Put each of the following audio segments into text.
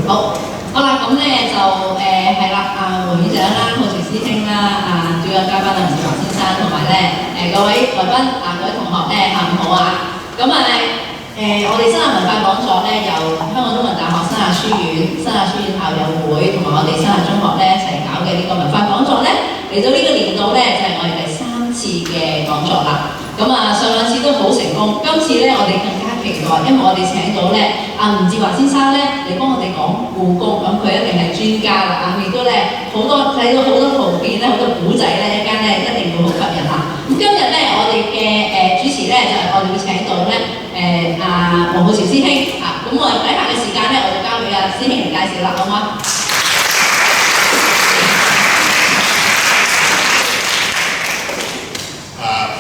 好啦，咁咧就係啦，黃院長啦、浩全師兄啦、主任嘉賓吳志華先生，同埋咧各位來賓各位同學咧下午好啊！咁我哋新亞文化講座咧由香港中文大學新亞書院校友會同埋我哋新亞中學咧一齊搞嘅呢個文化講座咧，嚟到呢個年度咧就係我哋第3次嘅講座啦。咁上2次都好成功，今次咧我哋更加期待，因為我哋請到咧吳志華先生咧嚟幫我哋講故宮，咁佢一定係專家啦，亦都咧好多睇到好多圖片咧，好多古仔咧，一間咧一定會好吸引嚇。咁今日咧我哋嘅主持咧就係我哋會請到咧黃浩潮師兄咁我哋底下嘅時間咧，我就交俾師兄嚟介紹啦，好嗎？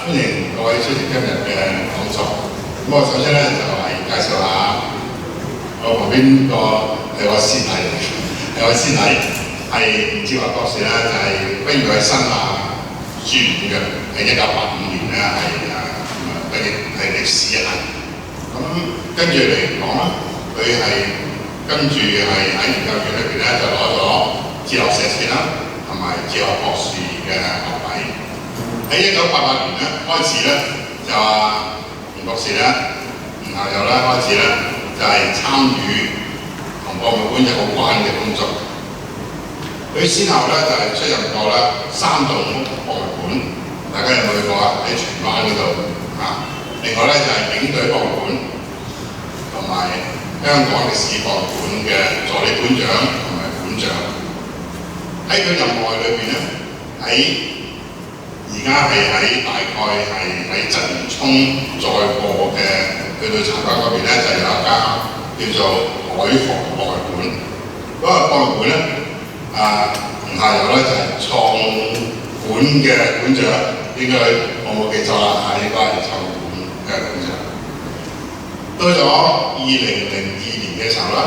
歡迎各位出席今日嘅講座。咁我首先咧就係介紹下我旁邊係我師弟，係吳志華博士咧，就係畢業喺新亞書院嘅，喺1985年咧畢業係歷史系。咁跟住嚟講啦，佢係跟住係喺研究院裏邊咧就攞咗哲學碩士啦，同埋哲學博士嘅學位。喺1988年咧開始咧，就吳博士咧、吳校友咧開始咧，就係參與同博物館有關嘅工作。佢先後咧就係出任過咧3棟博物館，大家有冇去過啊？喺荃灣嗰度啊。另外咧就係警隊博物館同埋香港歷史博物館嘅助理館長同埋館長。喺佢任內裏邊咧，而家係喺大概係喺鰂魚涌再過嘅去到茶館嗰邊咧，就有一間叫做海防博物館。嗰個博物館咧，吳校友咧就係創館嘅館長，應該我冇記錯啦，應該係創館嘅館長。到咗2002年嘅時候啦，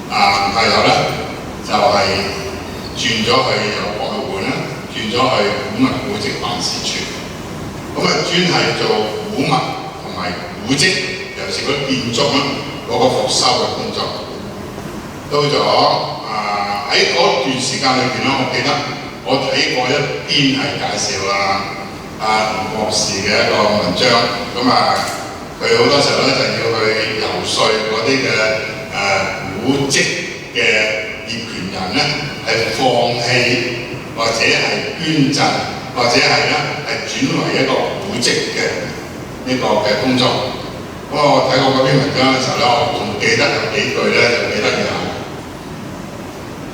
吳校友咧就係轉咗去由博物館啦。轉咗去古物古蹟辦事處，咁專係做古物同埋古蹟，尤其是嗰啲建築啦，嗰個復修嘅工作。到咗喺嗰段時間裏邊咧，我記得我睇過一篇係介紹吳博士嘅一個文章，咁佢好多時候咧就要去游說嗰啲嘅古蹟嘅業權人咧係放棄。或者係捐贈，或者係咧係轉為一個古蹟嘅呢個嘅工作。咁我睇過嗰篇文章嘅時候咧，我仲記得有幾句咧就幾得意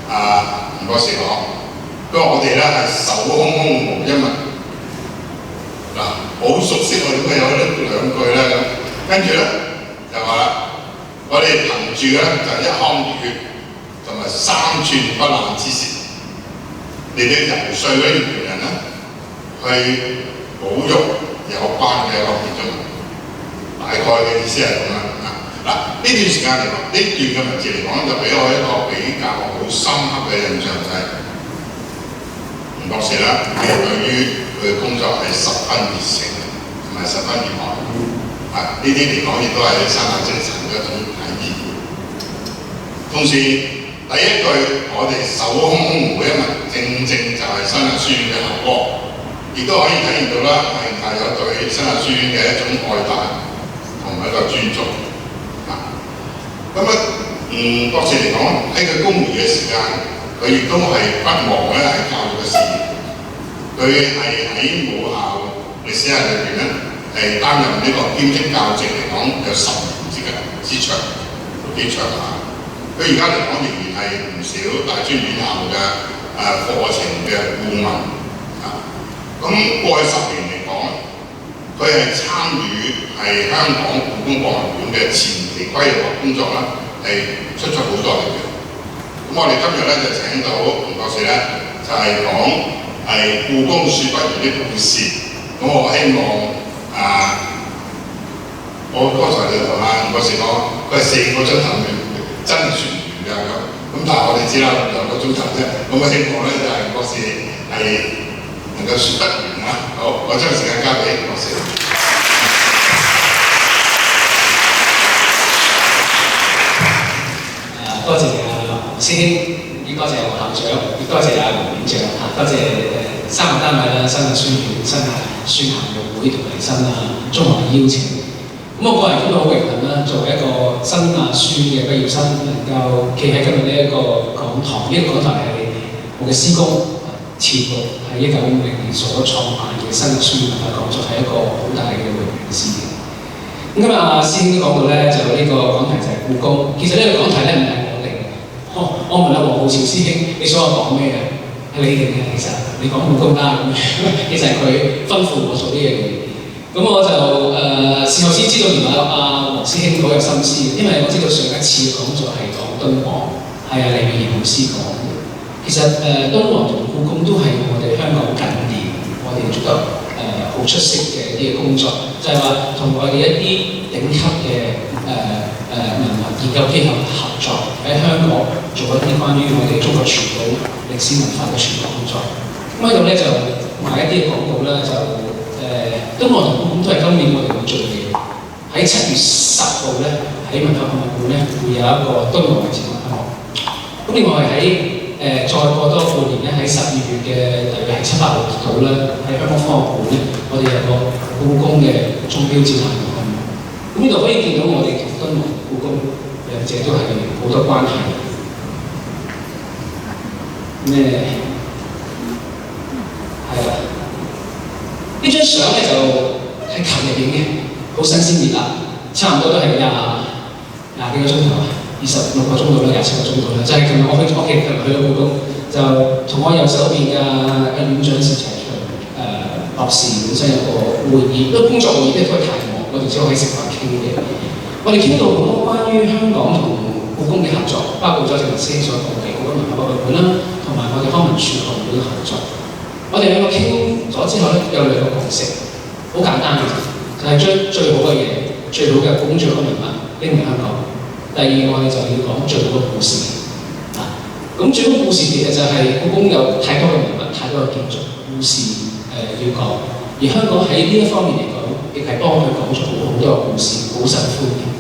啊！吳博士講，佢話我哋咧係手空空無一物。嗱，好熟悉我點解有呢2句咧咁。跟住咧就話啦，我哋憑住咧就係1腔熱血同埋3寸不爛之舌。你哋游說嗰啲業權人咧，去保育有關嘅一個建築物，大概嘅意思係咁啦。嗱，呢段時間嚟講，呢段嘅文字嚟講，就俾我一個比較好深刻嘅印象，就係吳博士咧，佢對於佢嘅工作係十分熱誠同埋十分熱愛。呢啲嚟講，亦都係新亞精神嘅一種體現。同時，第一句我哋手空空無一物，正就係新亞書院嘅效果，亦都可以體現到啦，係有對新亞書院嘅一種愛戴同埋一個尊重。吳博士嚟講，喺佢公餘嘅時間，佢亦都係不忘咧喺教育嘅事業。佢係喺母校歷史系裏邊咧，係擔任呢個兼職教職嚟講有10年之長，都幾長下。佢而家嚟講仍然係唔少大專院校嘅課程嘅顧問咁過去10年嚟講，佢係參與係香港故宮博物館嘅前期規劃工作啦，係出好多力嘅。咁我哋今日咧就請到吳博士咧，就係講係故宮說不完的故事。咁我希望我剛才就同吳博士講，佢係4個鐘頭嘅。真係傳完㗎咁，但係我哋知啦，2個鐘頭啫。咁我希望咧就係博士係能夠説得完啦。好，我將時間交俾博士。多謝師兄，亦多謝黃校長，亦多謝阿黃院長嚇，多謝三個單位啦，新亞書院、新亞書校育會同埋新亞中學嘅邀請。咁我個人都好榮幸啦，作為一個新亞書嘅畢業生，能夠企喺今日呢一個講堂，呢個講台係我嘅師公前輩喺1950年所創辦嘅新亞書院文化講座，係一個好大嘅榮譽事件。咁今日阿師兄都講到咧，就呢個講題就係故宮。其實呢個講題咧唔係我定嘅，我問阿黃浩潮師兄，你想我講咩啊？係你定嘅，其實你講故宮啦，其實係佢吩咐我做呢樣嘢。咁我就事後先知道原來阿黃師兄好有心思，因為我知道上一次講座係講敦煌，係阿李美賢老師講嘅。其實敦煌同故宮都係我哋香港近年我哋做得好出色嘅啲工作，就係話同我哋一啲頂級嘅文物研究機構合作，喺香港做一啲關於我哋中國傳統歷史文化嘅傳播工作。咁喺度咧就賣一啲廣告啦，就敦煌同故宮都係今年我哋會做嘅。喺7月10號咧，喺文化博物館咧會有一個敦煌嘅展覽項目。咁另外喺再過多半年咧，喺12月嘅大約係7、8號度咧，喺香港科學館咧，我哋有個故宮嘅鐘錶展覽項目。咁呢度可以見到我哋同敦煌、故宮兩者都係好多關係。係啦。呢張相咧就係琴日影嘅，好新鮮熱辣，差唔多都係廿幾個鐘頭，26個鐘頭啦，27個鐘頭啦。就係琴日我其實去到故宮，就同我右手邊嘅阿院長石齊祥博士本身有個會議，都工作會議，因為都係太忙，我哋只可以食飯傾嘅。我哋傾到好多關於香港同故宮嘅合作，包括咗正如師兄所講嘅故宮文化博物館啦，同埋我哋康文署學會嘅合作。我哋兩個傾咗之後咧，有兩個共識，好簡單嘅，就係將最好嘅嘢、最好嘅工作嘅文物拎嚟香港。第二，我哋就要講最好嘅故事。咁最好故事其實就係故宮有太多嘅文物、太多嘅建築故事要講，而香港喺呢一方面嚟講，亦係幫佢講咗好多嘅故事，好受歡迎。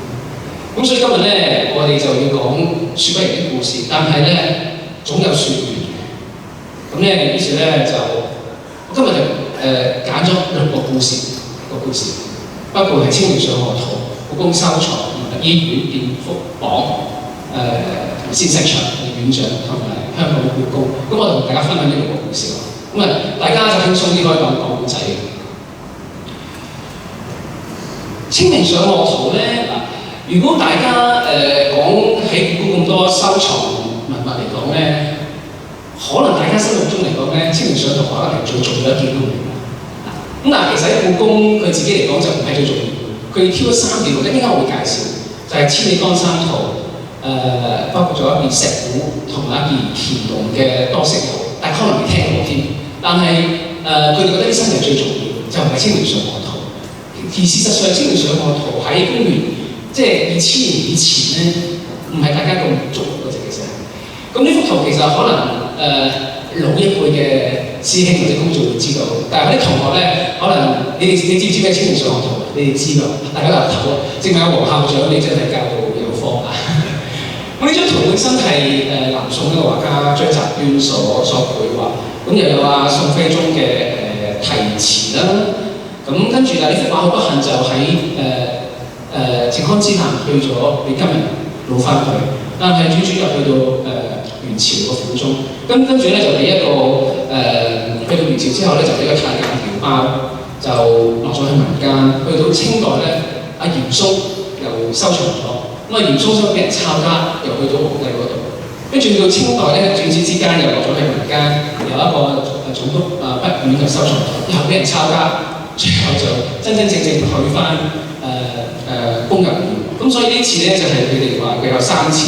咁所以今日咧，我哋就要講説不完啲故事，但係咧總有説完嘅。咁咧，於是咧就今日就揀咗6個故事，包括係清明上河圖、故宮收藏、醫院、澱福榜、先西牆嘅院長同埋香港故宮。咁我同大家分享呢6個故事。咁大家就輕鬆啲可以講古仔。清明上河圖咧如果大家講喺故宮咁多收藏文物嚟講咧，可能大家心目中嚟講咧，清明上河圖可能係最重要一件工嚟㗎。咁但係其實喺故宮佢自己嚟講就唔係最重要，佢挑咗3件，一陣間我會介紹，就係、是、千里江山圖，包括咗一件石鼓同埋一件乾隆嘅多色圖，大家可能未聽過添。但係佢哋覺得呢3樣最重要，就唔係清明上河圖。而事實上，清明上河圖喺公元即係2000年以前咧，唔係大家咁熟嗰隻嘅啫。咁呢幅圖其實可能老一輩嘅師兄或者公眾會知道，但係嗰啲同學咧，可能你知唔知咩清明上河圖？你哋知㗎，大家都有睇過。正係黃校長，你真係教到有科啊！咁呢張圖本身係南宋一個畫家張擇端所繪畫，咁又有宋徽宗嘅題詞啦。咁跟住呢幅畫好不幸就喺靖康之難去咗，俾今日攞翻去，但係轉又去到元朝個府中，跟住咧就俾一個去到元朝之後咧就俾個太監調包，就落咗去民間。去到清代咧，阿嚴嵩又收藏咗，咁嚴嵩想俾人抄家，又去到皇帝嗰度。跟住到清代咧，轉之間又落咗去民間，有一個總督不遠就收藏咗，又俾人抄家，最後就真正退翻宮入面。咁所以呢次咧就係佢哋話佢有3次。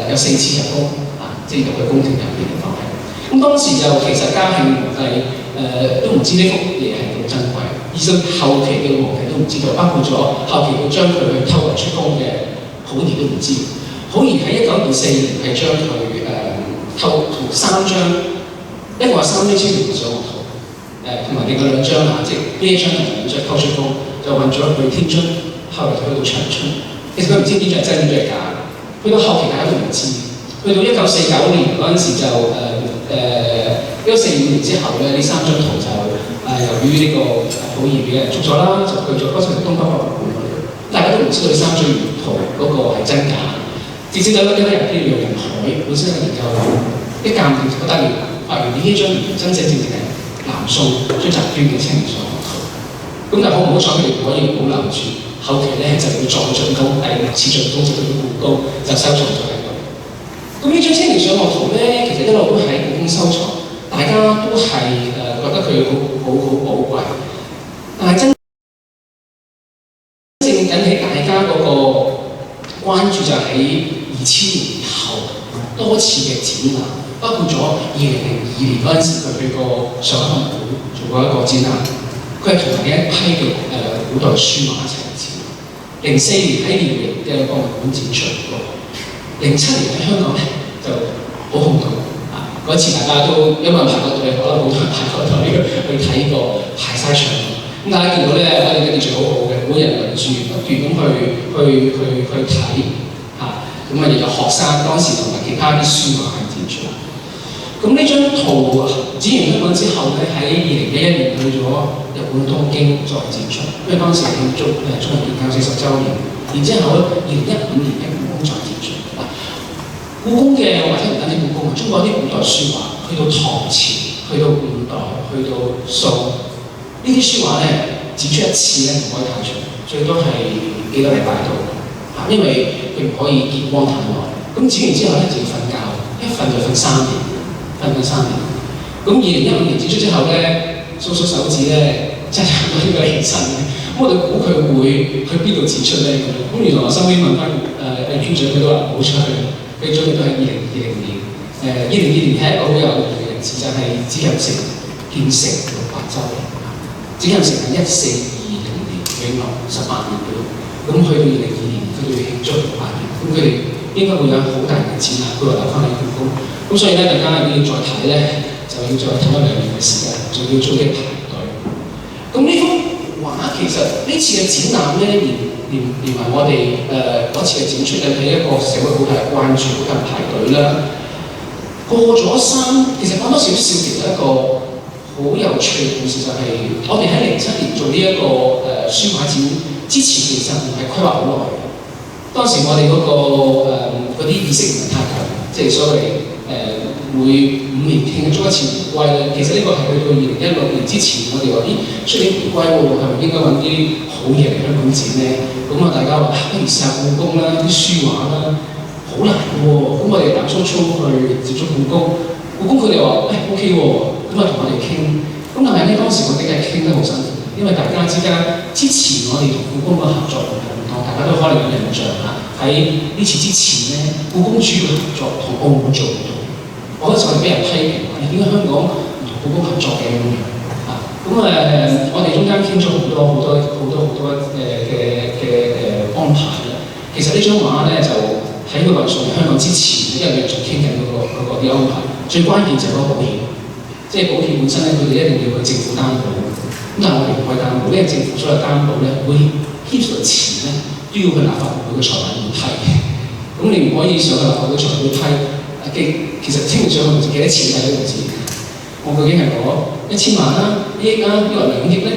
有4次入宮即係入去宮廷入邊嘅方向。咁當時就其實嘉慶皇帝都唔知呢幅嘢係咁珍貴，而到後期嘅皇帝都唔知道，包括咗後期佢將佢去偷運出宮嘅溥儀都唔知。溥儀喺1924年係將佢偷同3張，一個係3張清明上河圖，同埋另外2張即係呢一張同埋2張偷出宮，就運咗去天津，後來就去到長春。其實佢唔知邊張係真邊張係假。去到後期大家都唔知，去到1949年嗰陣時就1945年之後咧，呢3張圖就由於呢個好易俾人捉咗啦，就去咗嗰陣東北博物館嗰度。大家都唔知道呢3張圖嗰個係真假，直至到有一日叫楊仁海本身嘅研究一鑑定就不得了，發現呢張真正係南宋張擇端嘅清明上河圖。咁但係好唔好彩，佢哋可以保留住，後期咧就會再進攻第6次進攻，直到故宮就收藏咗喺度。咁呢張清明上河圖咧，其實一路都喺故宮收藏，大家都係覺得佢好寶貴。但係真正引起大家嗰個關注就喺2000年以後多次嘅展覽，包括咗2002年嗰陣時佢去過上海博物館做過一個展覽，佢係同另一批嘅古代書畫一齊展。04年喺遼寧嘅博物館展出過，07年喺香港咧就好轟動啊！嗰次大家都有冇人排過隊？可能好多人排過隊去睇過，排晒場。咁大家見到咧，我哋嘅秩序好好嘅，每人輪住不斷咁去睇嚇。咁啊，亦有學生當時同埋其他啲書畫係展出。咁呢張圖展完香港之後咧，喺2011年去咗日本東京再展出，因為當時慶祝中日建交40週年。然之後咧，2015年喺故宮再展出。故宮嘅或者唔單止故宮，中國啲古代書畫，去到唐朝，去到五代，去到宋，呢啲書畫咧展出一次咧唔可以太長，最多係幾個禮拜度嚇，因為佢唔可以見光太耐。咁展完之後咧就要瞓覺，一瞓就瞓3年，瞓3年。咁2015年展出之後咧，數手指咧真係差唔多應該起身嘅。咁我哋估佢會去邊度展出咧？咁原來我收尾問翻專長，佢都話冇出去。佢準備都係2020年。2020年係一個好有意義嘅日子，就係紫禁城建成600週年。紫禁城係1420年永樂18年嘅，咁去到2022年佢哋慶祝600年，咁佢哋應該會有好大嘅展覽，佢話留翻喺故宮。咁所以咧，大家要再睇咧，就要再睇1-2年嘅時間，仲要早啲排隊。咁呢幅畫其實呢次嘅展覽咧，連埋我哋嗰次嘅展出，引起一個社會好大嘅關注，好多人排隊啦。過咗其實講多少少，其實一個好有趣嘅故事就係、我哋喺07年做呢一個書畫展之前，其實唔係規劃好耐嘅。當時我哋嗰啲意識唔係太強，即係所謂每5年慶祝一次回歸咧。其實呢個係去到2016年之前，我哋話出年回歸喎，係咪應該揾啲好嘢嚟香港展咧？咁啊，大家話不如試下故宮啦，啲書畫啦，好難嘅喎。咁我哋膽粗粗去接觸故宮佢哋話OK 喎，咁啊同我哋傾。咁但係咧當時我哋係傾得好辛苦，因為大家之前我哋同故宮嘅合作唔同，大家都可能有印象嚇。喺呢次之前咧，故宮主要合作同澳門做唔到。我嗰時我哋俾人批評話：點解香港唔同故宮合作嘅咁樣？我哋中間傾咗好多嘅安排啦。其實呢張畫咧就喺佢運送嚟香港之前，因為仲傾緊嗰啲安排。最關鍵就係嗰個保險，即係保險本身咧，佢哋一定要去政府擔保。咁但係我哋唔可以擔保，因為政府所有擔保咧會牽涉到錢咧，都要去立法會嘅財委會批。咁你唔可以上去立法會財委會批。其實清明上河圖幾多錢大家都唔知。我究竟係攞1000萬啦、1億啦，抑或2億咧？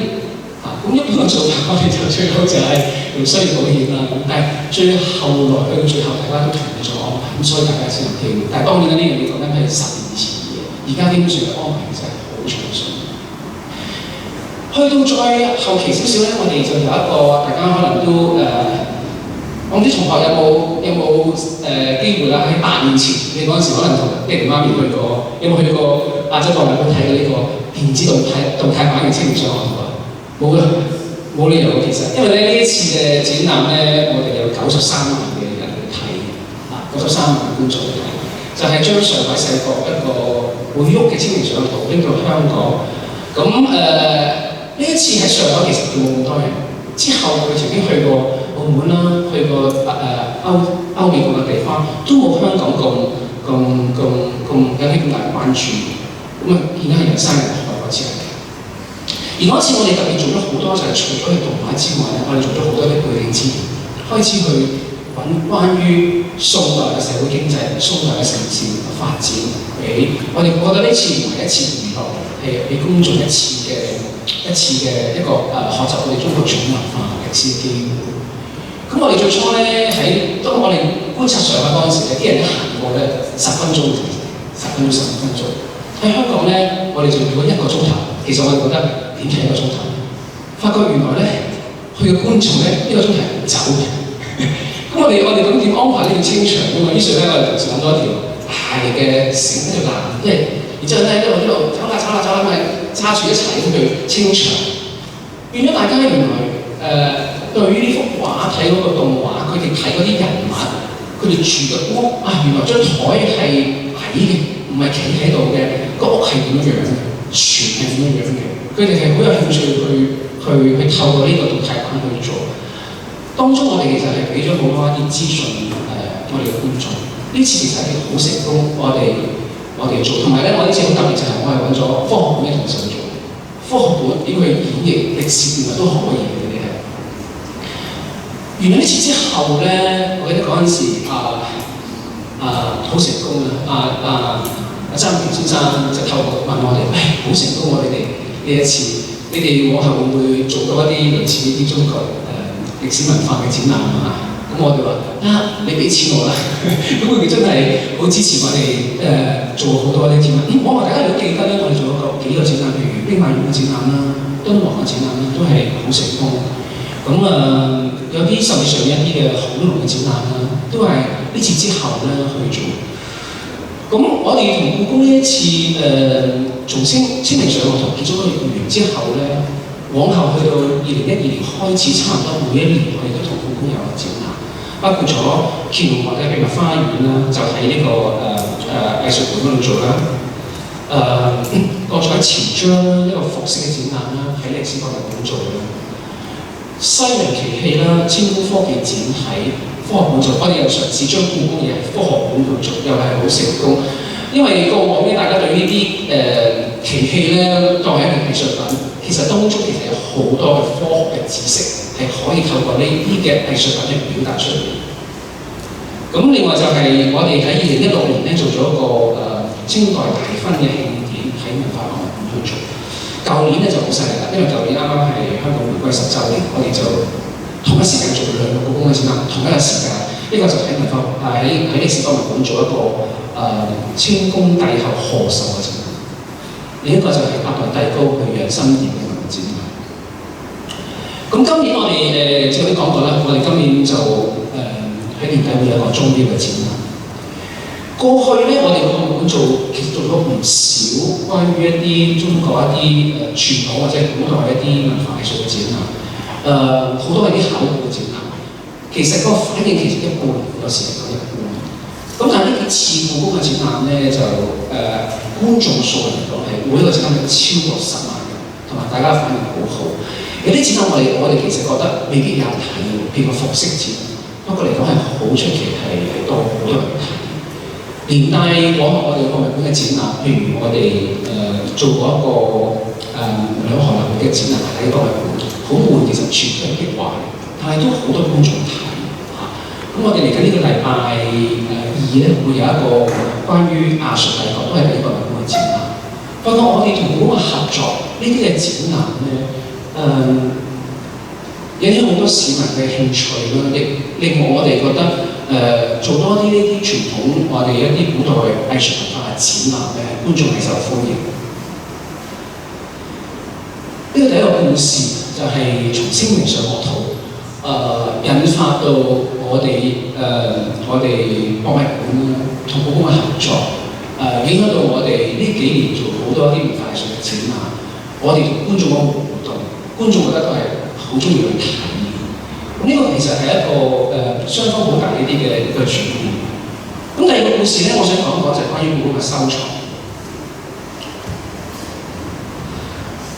咁一般嘅做法，我哋就最好就係用商業保險啦。但係最後來去到最後，大家都同意咗安排，咁所以大家先有機會。但係當然啦，呢樣嘢講緊係10年以前嘅嘢，而家基本上嘅安排其實係好詳細。去到再後期少少咧，我哋就有一個大家可能都我唔知同學有冇機會啦？喺8年前，你嗰陣時可能同爹哋媽咪去過，有冇去過亞洲博物館睇過呢個電子動態版嘅清明上河圖啊？冇啦，冇理由嘅其實，因為咧呢一次嘅展覽咧，我哋有93萬嘅人去睇，93萬觀眾去睇，就係將上海世博一個會喐嘅清明上河圖拎到香港。咁呢一次喺上海其實佢冇咁多人，之後佢曾經去過澳門啦，去過歐美各個地方，都冇香港咁引起咁大關注。咁啊，見到係人山人海嗰次嚟。而嗰次我哋特別做咗好多，就係除咗去動畫之外咧，我哋做咗好多啲背景資料，開始去揾關於宋代嘅社會經濟、宋代嘅城市發展，俾我哋覺得呢次唔係一次娛樂，係俾公眾一次嘅一個學習我哋中國傳統文化歷史嘅機會。咁我哋最初咧當我哋觀察上嗰陣時咧，啲人一行過咧10分鐘15分鐘。喺香港咧，我哋做咗1個鐘頭，其實我哋覺得點睇1個鐘頭？發覺原來咧，佢嘅觀眾咧1個鐘頭係走嘅。咁我哋咁點安排呢段清場㗎嘛？於是咧，我哋同時揾到一條大嘅繩喺度攔，然之後咧一路走啦，咁咪揸住一齊咁去清場，變咗大家原來對於呢幅畫睇嗰個動畫，佢哋睇嗰啲人物，佢哋住嘅屋原來張台係矮嘅，唔係企喺度嘅，個屋係點樣嘅，全係點樣嘅，佢哋係好有興趣去透過呢個動態版去做。當中我哋其實係俾咗好多一啲資訊我哋嘅觀眾。呢次其實係好成功，我哋做，同埋咧我呢次好特別就係我係揾咗科學館嘅同事去做。科學館點去演繹歷史原來都可以嘅，你哋係。原來呢次之後咧，我記得嗰陣時好成功啊！曾蔭權先生就透過問我哋，好成功喎！你哋呢一次，你哋往後會唔會做到一啲類似呢啲中國歷史文化嘅展覽啊？咁我哋話你俾錢我啦，咁佢哋真係好支持我哋做好多啲展覽。我話大家如果記得咧，我哋做咗幾個展覽，譬如兵馬俑嘅展覽啦、敦煌嘅展覽啦，都係好成功。咁有啲甚至上一啲嘅恐龍嘅展覽啦，都係呢次之後咧去做。咁我哋同故宮呢一次從清明上河圖結咗個緣之後咧，往後去到2012年開始，差唔多每一年我哋都同故宮有個展覽，包括咗乾隆皇帝秘密花園啦，就喺呢個藝術館嗰度做啦。過咗喺潮州一個服飾嘅展覽啦，喺歷史博物館做啦。西洋奇器啦，清宮科技展喺科學館做，我哋又嘗試將故宮嘢喺科學館度做，又係好成功。因為過往咧，大家對呢啲奇器咧當係一個藝術品，其實當中其實有好多嘅科學嘅知識係可以透過呢啲嘅藝術品去表達出嚟。咁另外就係我哋喺2016年咧做咗一個清代大婚嘅慶典喺文化博物館去做。舊年咧就好犀利啦，因為舊年啱啱係香港回歸10週年，我哋就同一時間做2個故宮嘅展覽，同一個時間，一個就喺歷史博物館做一個清宮帝后賀壽嘅展覽，另一個就係8代帝高去養生殿嘅文物展覽。咁今年我哋即係都講過啦，我哋今年就喺年底會有一個鐘錶嘅展覽。過去咧，我哋博物館其實做咗唔少關於一啲中國一啲傳統或者古代一啲文化藝術嘅展覽，好多係啲考古嘅展覽。其實個反應其實一般，有時嚟講一般。咁但係呢幾次故宮嘅展覽咧，就觀眾數嚟講係每一個展覽係超過10萬人，同埋大家反應好好。有啲展覽我哋其實覺得未必有人睇，譬如個服飾展，不過嚟講係好出奇，係多好多人睇。連帶往後我哋博物館嘅展覽，譬如我哋做過一個兩河流域嘅展覽喺博物館，好悶，其實全部係壁畫，但係都好多觀眾睇嚇。咁我哋嚟緊呢個禮拜2咧，會有一個關於亞述帝國，都係喺博物館嘅展覽。不過我哋同故宮嘅合作，呢啲嘅展覽咧，引起好多市民嘅興趣啦，亦令我哋覺得。做多啲呢啲傳統我哋一啲古代藝術文化嘅展覽咧，觀眾係受歡迎。呢個第一個故事就係從清明上河圖引發到我哋博物館同故宮嘅合作，影響到我哋呢幾年做好多啲文化藝術嘅展覽，我哋同觀眾嘅互動，觀眾覺得都係好中意去睇。呢個其實係一個雙方好大呢啲嘅一個轉變。咁第二個故事咧，我想講就係關於故宮嘅收藏。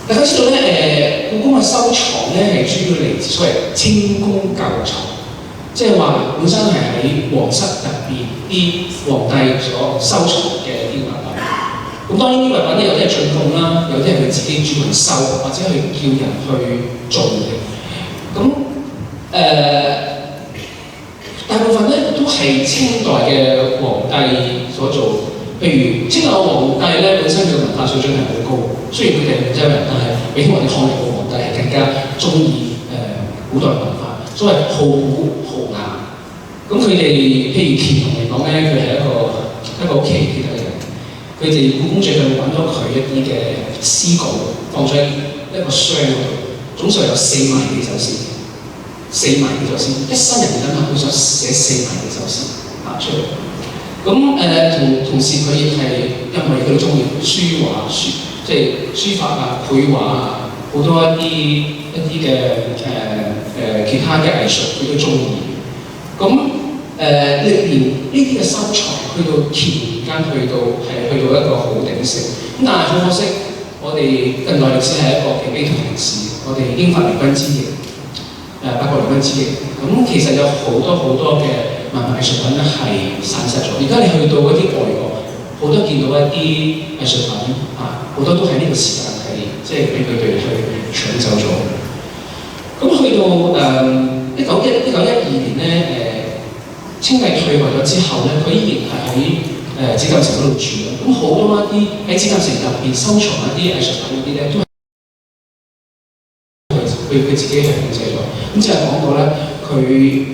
大家知道咧，故宮嘅收藏咧係主要嚟自所謂清宮舊藏，即係話本身係喺皇室入邊啲皇帝所收藏嘅啲物品。咁當然啲物品咧有啲係進貢啦，有啲係佢自己專門收，或者去叫人去做嘅。咁大部都係清代嘅皇帝所做。譬如清代皇帝咧本身佢嘅文化水準係好高，雖然佢哋係滿洲人，但係比我哋漢人嘅皇帝係更加中意古代文化，所謂好古好雅。咁佢哋譬如乾隆嚟講咧，佢係一個好奇傑嘅人。佢哋故宮最近揾咗佢一啲嘅詩稿，放咗一個箱嗰度，總數有4萬幾首詩，4萬幾首詩，一生人諗下，佢想寫4萬幾首詩出嚟。咁同時佢亦係因為佢中意書畫即係書法啊、繪畫啊，好多一啲嘅其他嘅藝術佢都中意。咁歷年呢啲嘅收藏去到乾隆間去到一個好鼎盛。咁但係好可惜，我哋近代歷史係一個嘅悲劇歷史。我哋英法聯軍之役，八國聯軍之役，咁其實有好多嘅文化藝術品咧係散失咗。而家你去到一啲外國，好多見到一啲藝術品好多都喺呢個時間係即係俾佢哋去搶走咗。咁去到1912年咧，清帝退位咗之後咧，佢依然係喺紫禁城嗰度住啦。咁好多一啲喺紫禁城入邊收藏一啲藝術品嗰啲咧，都係佢自己係控制咗。咁即係講到咧。佢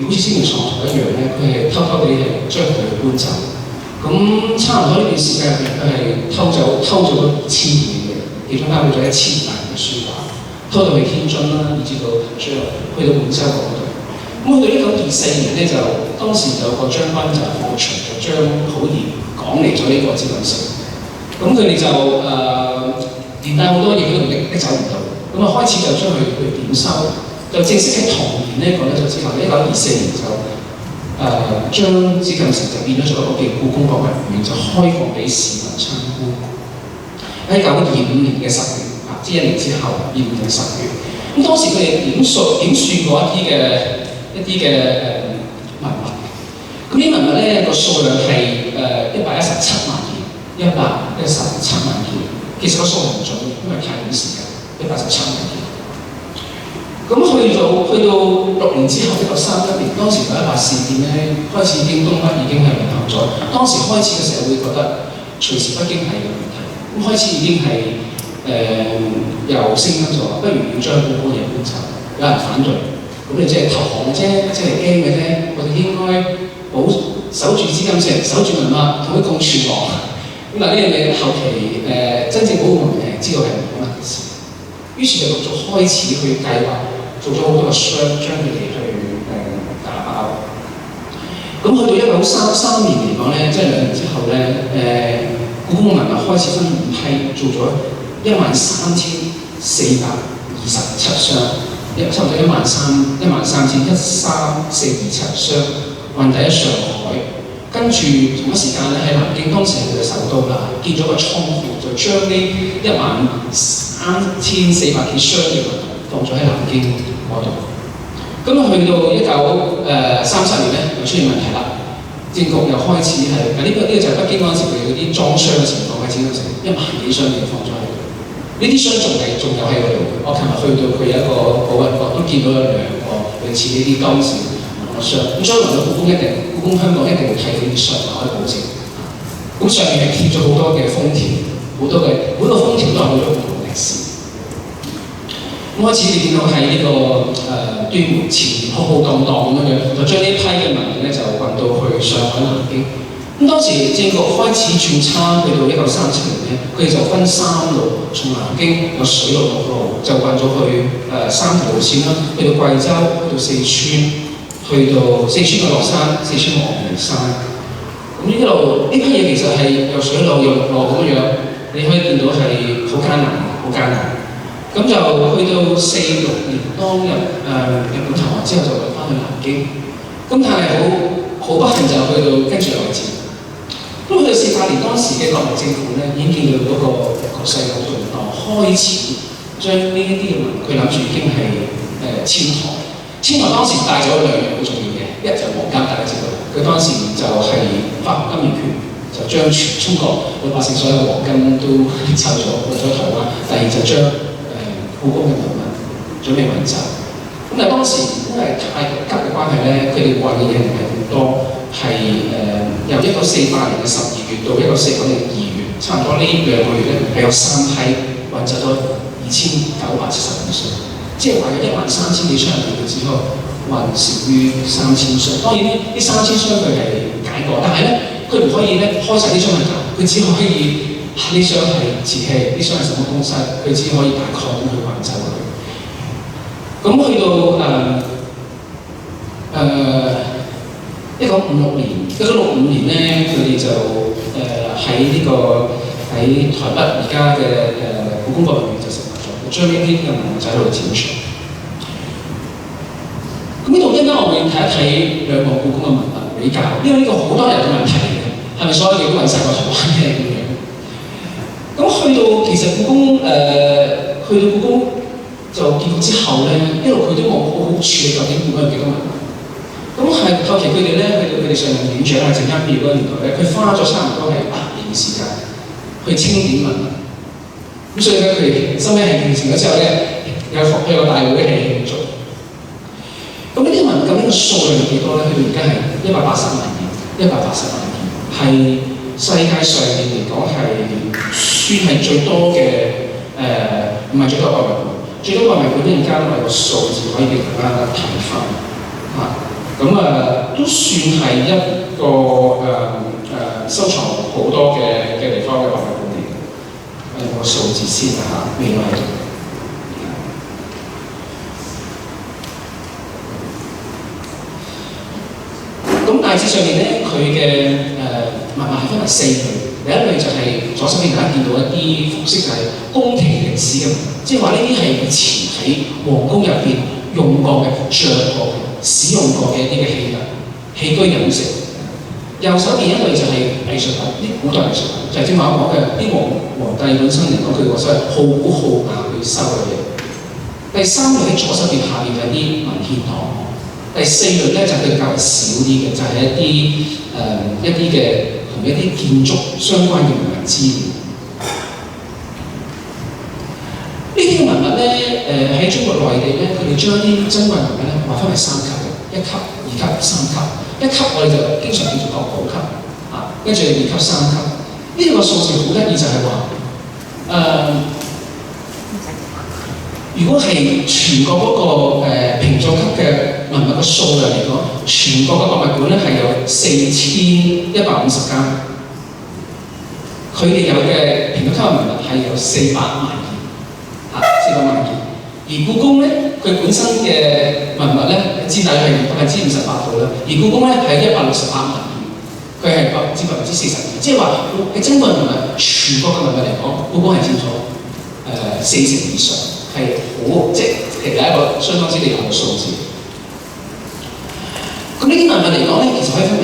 好似清明上河圖一樣咧，佢係偷地係將佢搬走。咁差唔多呢段時間入邊，佢係偷咗2000件嘅，其中包括咗1000萬嘅書畫，偷到去天津啦，以至到騰出去到滿洲嗰度。咁去到1924年咧，就當時有個將軍就馮祥就將好嚴趕嚟咗呢個紫禁城。咁佢哋就連帶好多嘢都拎走唔到，咁開始就將佢點收。就正式喺同年咧講咗之後，1924年就將紫禁城就變咗做一個叫故宮博物院，就開放俾市民參觀。喺1925年嘅10月，即1年之後，25年10月。咁當時佢哋點算過一啲嘅文物。咁呢啲文物咧個數量係117萬件，117萬件。其實個數唔準，因為太短時間，117萬件。咁去到6年之後，1931年，當時第一白事件咧開始已經東北已經係淪陷咗。當時開始嘅社會覺得隨時北京係有問題，咁開始已經係有聲音就話，不如要將故宮嘢搬走。有人反對，咁你即係投降嘅啫，即係驚嘅啫。我哋應該守住紫禁城，守住文物，同佢共存亡。咁但係呢樣嘢後期真正保護文明知道係唔可能嘅事，於是就陸續開始去計劃。做咗好多個箱，將佢哋去打包。咁去到1933年嚟講咧，即係2年之後咧，故宮文物開始分5批，做咗13427箱，差唔多13427箱，運抵喺上海。跟住同一時間咧，喺南京當時係佢嘅首都啦，建咗個倉庫，就將呢13400幾箱嘅文物放咗喺南京嗰度。咁去到1933年咧，又出現問題啦。政局又開始係呢個就係北京嗰陣時佢嗰啲裝箱嘅情況，喺紫禁城1萬幾箱嘢放咗喺度。呢啲箱仲有喺嗰度。我琴日去到佢有一個保溫閣，都見到有2個類似呢啲當時嘅箱。咁將來嘅故宮香港一定會睇到啲箱，可以保證。咁上面係貼咗好多嘅封條，每個封條都有好多唔同歷史。咁開始你見到喺呢個端門前浩浩蕩蕩咁樣，就將呢批嘅文物咧就運到去上海、南京。咁當時政局開始轉差，去到1937年咧，佢哋就分3路，從南京有水路、陸路，就運咗去3條路線啦，去到貴州，去到四川，去到四川嘅樂山、四川峨眉山。咁呢批嘢其實係有水路、有陸路咁樣，你可以見到係好艱難，好艱難。咁就去到46年當日日本投降之後，就返翻去南京。咁但係好不幸就去到跟住內戰。咁去到48年當時嘅國民政府咧，已經見到嗰個局勢好動盪，開始將呢一啲嘅文佢諗住已經係遷台。遷台當時帶咗2樣好重要嘅，一就黃金，大家知道，佢當時就係發金圓券，就將全中國老百姓所有嘅黃金都抽咗落咗台灣。第二就將故宮嘅文物準備運走。咁但係當時因為太急嘅關係咧，佢哋運嘅嘢唔係咁多，多，係由1948年嘅12月到1949年2月，差唔多呢2個月咧係有3批運走咗2972箱，即係話有13000幾箱入邊，佢只可以運少於3000箱。當然呢3000箱佢係解過，但係咧佢唔可以咧開晒啲箱去搞，佢只可以呢箱係瓷器，呢箱係什麼東西，佢只可以大概咁去運走佢。咁去到1956年咧，佢哋就喺台北而家嘅故宮博物院就成立咗，將呢啲嘅文物仔喺度展出。咁呢度一陣間我會睇一睇兩個故宮嘅文物比較，因為呢個好多人嘅問題嚟嘅，係咪所有嘢都運晒過台灣嘅咁樣？咁去到其實去到故宮就結局之後咧，一路佢都冇好好處理究竟故宮有幾多文物。咁係後期佢哋咧去到佢哋上任院長啊鄭家標嗰個年代咧，佢花咗差唔多係8年嘅時間去清點文物。咁所以咧佢哋收尾係完成咗之後咧，有個大會係慶祝。咁呢啲文物究竟個數量係幾多咧？去到而家係180萬件，180萬件係世界上面嚟講係算係最多嘅唔係最多博物館，最多博物館咧而家都係個數字可以俾大家睇翻嚇。咁都算係一個收藏好多嘅地方嘅博物館嚟嘅。個數字先嚇，未來。咁大致上面咧，佢嘅文物係分為4類。第一類就係左手邊大家見到一啲服飾，就係宮廷歷史嘅文物，即係話呢啲係以前喺皇宮入邊用過嘅、着過嘅、使用過嘅一啲嘅器居飲食。右手邊一類就係藝術品，啲古代藝術品，就係正話我講嘅啲皇帝本身嚟講，佢個所謂好古好雅去收嘅嘢。第三類喺左手邊下邊就係啲文獻堂。第4類咧就係較為少啲嘅，就係一啲嘅同一啲建築相關嘅文物資料。呢啲嘅文物咧，喺中國內地咧，佢哋將啲珍貴文物咧劃分為3級嘅，1級、2級、3級。1級我哋就經常叫做國寶級，跟住2級、3級。呢個數字好得意就係話，如果係全國嗰個評座級嘅文物嘅數量嚟講，全國嘅博物館咧係有4150間，佢哋有嘅評座級嘅文物係有400萬件，400萬件。而故宮咧，佢本身嘅文物咧，佔大約係58%度啦。而故宮咧係168萬件，佢係佔42%，即係話喺珍貴文物全國嘅文物嚟講，故宮係佔咗40%以上。係好，即係第一個相當之厲害嘅數字。咁呢啲文物嚟講咧，其實可以分為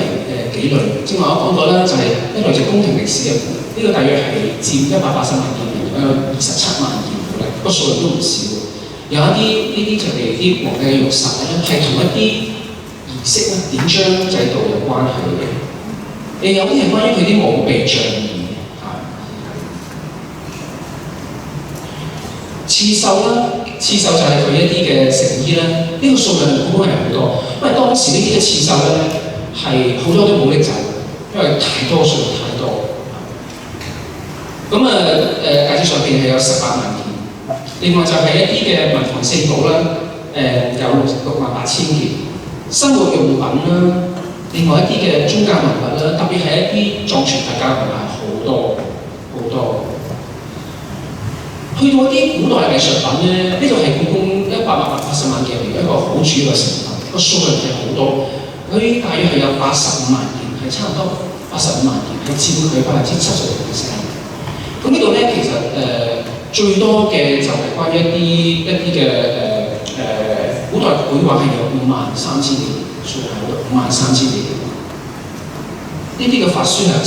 幾類。正話我講過啦，就係一類就宮廷歷史嘅文物，呢個大約係佔180萬件，有27萬件嘅，個數量都唔少。有一啲呢啲就係啲皇帝嘅玉璽咧，係同一啲儀式咧、典章制度有關係嘅。有啲係關於佢啲墓碑仗義。刺繡啦，刺繡就係佢一啲嘅成衣啦。呢個數量故宮係好多，因為當時呢啲嘅刺繡咧係好多都冇拎走，因為太多數量太多。咁大致上邊係有18萬件。另外就係一啲嘅文房四寶啦，有68000件。生活用品啦，另外一啲嘅宗教文物啦，特別係一啲藏傳佛教文物係好多好多。去到一啲古代藝術品咧，呢度係故宮180萬件嚟嘅一個好主要嘅成分，個數量係好多。佢大約係有85萬件，係差唔多85萬件，係佔佢76%。咁呢度咧其實最多嘅就係關於一啲嘅古代繪畫係有53000件，數量係53000件。呢啲嘅法書係75000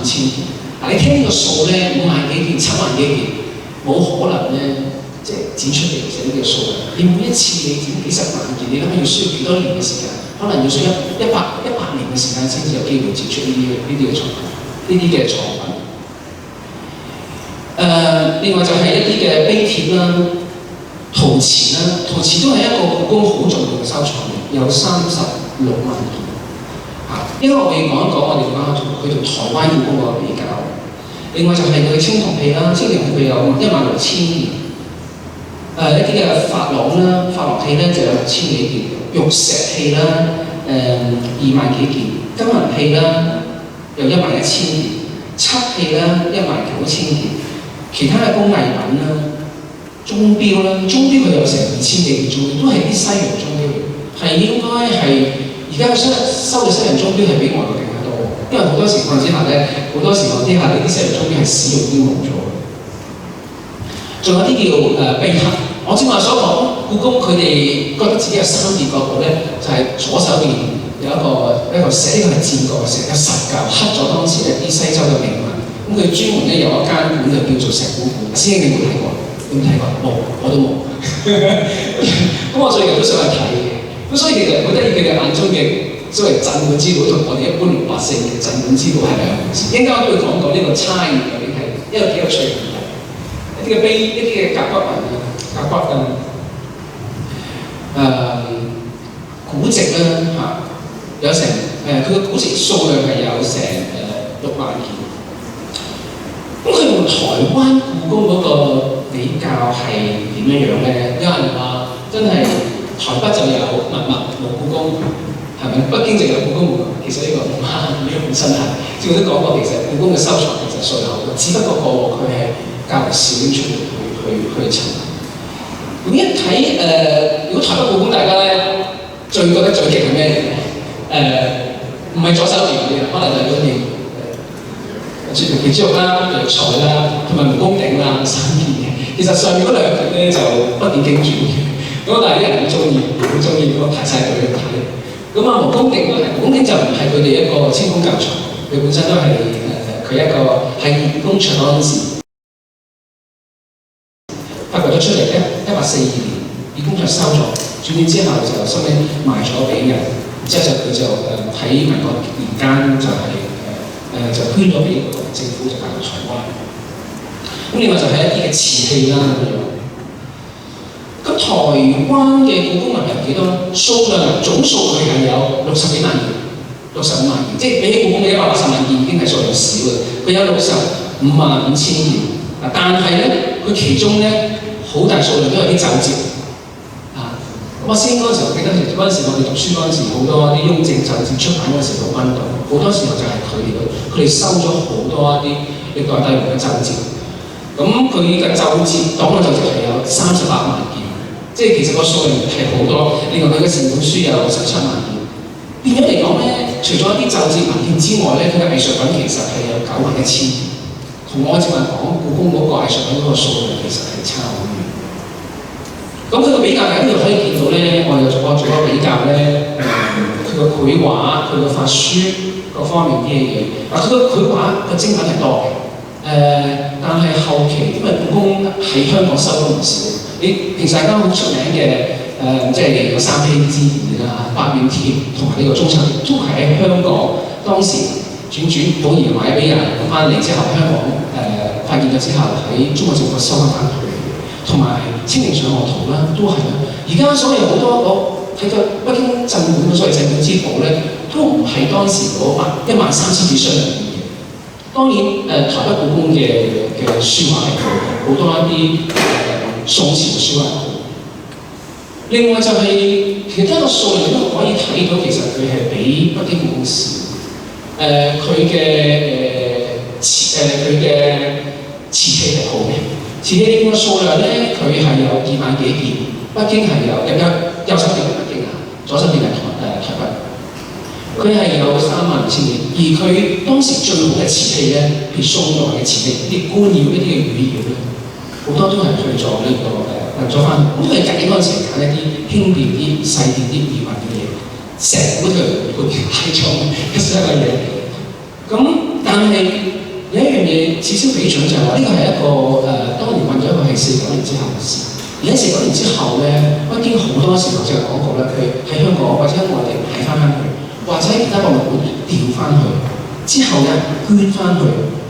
件。嗱，你聽呢個數咧，5萬幾件、7萬幾件。冇可能咧，即係展出嚟寫呢個數量。你每一次你展幾十萬件，你諗下要需要幾多年嘅時間？可能要需要100年嘅時間先至有機會展出呢啲嘅作品，呢啲嘅藏品。另外就係一啲嘅碑帖啦、陶瓷啦，陶瓷都係一個故宮好重要嘅收藏嚟，有36萬件。因為我要講一講，我哋講下佢同台灣故宮嗰個比較。另外就係佢嘅青銅器啦，青銅器佢有16000件。一啲嘅珐琅啦，珐琅器咧就有6000幾件，玉石器啦，2萬幾件，金銀器啦有11000件，漆器啦19000件，其他嘅工藝品啦、鐘錶啦，鐘錶佢有成2000幾件鐘錶，都係啲西洋鐘錶，係應該係而家收嘅西洋鐘錶係比外國更加多，因為好多情況之下咧，好多情況之下呢啲西洋鐘錶係使用已經冇咗。仲有啲叫碑刻，我正話所講，故宮佢哋覺得自己有3邊角度咧，就係、左手邊有一個石，呢個係戰國嘅石，有10嚿刻咗當時一啲西周嘅銘文。咁佢專門咧有一間館就叫做石鼓館，師兄你有冇睇過？有冇睇過？冇，我都冇。咁我最近都想去睇嘅。咁所以其實好得意，佢哋眼中嘅所謂鎮館之寶同我哋一般老百姓嘅鎮館之寶係兩回事。應該我都會講過呢個差異究竟係一個幾有趣嘅問題。一啲嘅碑，一啲嘅甲骨文啊，甲骨古籍啦嚇，有成佢嘅古籍數量係有成6萬件。咁佢同台灣故宮嗰個比較係點樣樣咧？有人話真係台北就有文物冇故宮，係咪？北京就有故宮冇，其實呢個唔啱，呢個本身係。之前都講過，其實故宮嘅收藏其實數量好多，只不過過佢係較為少啲去尋。咁一睇如果台北故宮大家咧最覺得最勁係咩嚟？唔係左手邊嗰啲啊，可能就係嗰啲絕皮豬肉啦、藥材啦，同埋蜈蚣頂啦3件嘅。其實上面嗰2件咧就不點經傳嘅，咁但係啲人好中意嗰個排晒隊去睇。咁蜈蚣頂都係，蜈蚣頂就唔係佢哋一個清宮舊藏，佢本身都係佢一個喺義工出嗰陣時發掘咗出嚟嘅，1842年義工就收咗，轉年之後就收尾賣咗俾人，之後佢就喺民國年間就就捐咗俾政府，就帶到台灣。咁另外就係一啲嘅瓷器啦咁樣。咁台灣嘅故宮文有幾多？數量總數佢係有60幾萬件，65萬件，即係比起故宮嘅180萬件已經係數量少嘅。佢有655000件。但係咧，佢其中咧好大數量都有啲酒摺。我先嗰陣時，我記得嗰陣時我哋讀書嗰陣時，好多啲雍正酒摺出版嗰陣時到溫度，好多時候就係佢哋收咗好多一啲歷代帝王嘅酒摺。咁佢嘅酒摺檔案酒摺係有38萬件，即係其實個數量係好多。另外佢嘅成本書有17萬件。變咗嚟講咧，除咗一啲酒摺文獻之外咧，佢嘅藝術品其實係有91000件，同我正話講故宮嗰個藝術品嗰個數量其實係差好遠。咁佢個比較喺呢度可以見到咧，我做個比較咧，佢個繪畫、佢個法書各方面啲嘢。佢個繪畫嘅精品係多嘅，但係後期因為故宮喺香港收咗唔少，你平時大家好出名嘅即係有3禧之儀啦、八面帖同埋呢個中秋節，都係喺香港當時轉寶兒買俾人，咁翻嚟之後香港發現咗之後喺中國政府收翻去。同埋《清明上河圖》啦，都係啦。而家所有好多喺個北京鎮館嘅所謂鎮館之寶咧，都唔係當時嗰13000幾箱入面嘅。當然台北故宮嘅書畫係好多一啲宋朝嘅書畫。另外就係其他個數量都可以睇到，其實佢係比北京故宮少。佢嘅瓷器係好嘅。瓷器嘅數量咧，佢係有2萬幾件，北京係有右手邊係北京啊，左手邊係台北。佢係有35000件，而佢當時最好嘅瓷器咧，譬如宋代嘅瓷器，啲官窯呢啲嘅汝窯咧，好多都係去咗呢個運咗翻。咁佢揀嗰陣時揀一啲輕便啲、細便啲、易運嘅嘢，石嗰條太重嘅所有嘢。咁但係有一樣嘢此消彼長就係話，呢個係一個當年運咗一個係49年之後嘅事。而喺49年之後咧，北京好多時候就係講過咧，佢喺香港或者喺外地買翻去，或者喺其他博物館調翻去，之後咧捐翻去，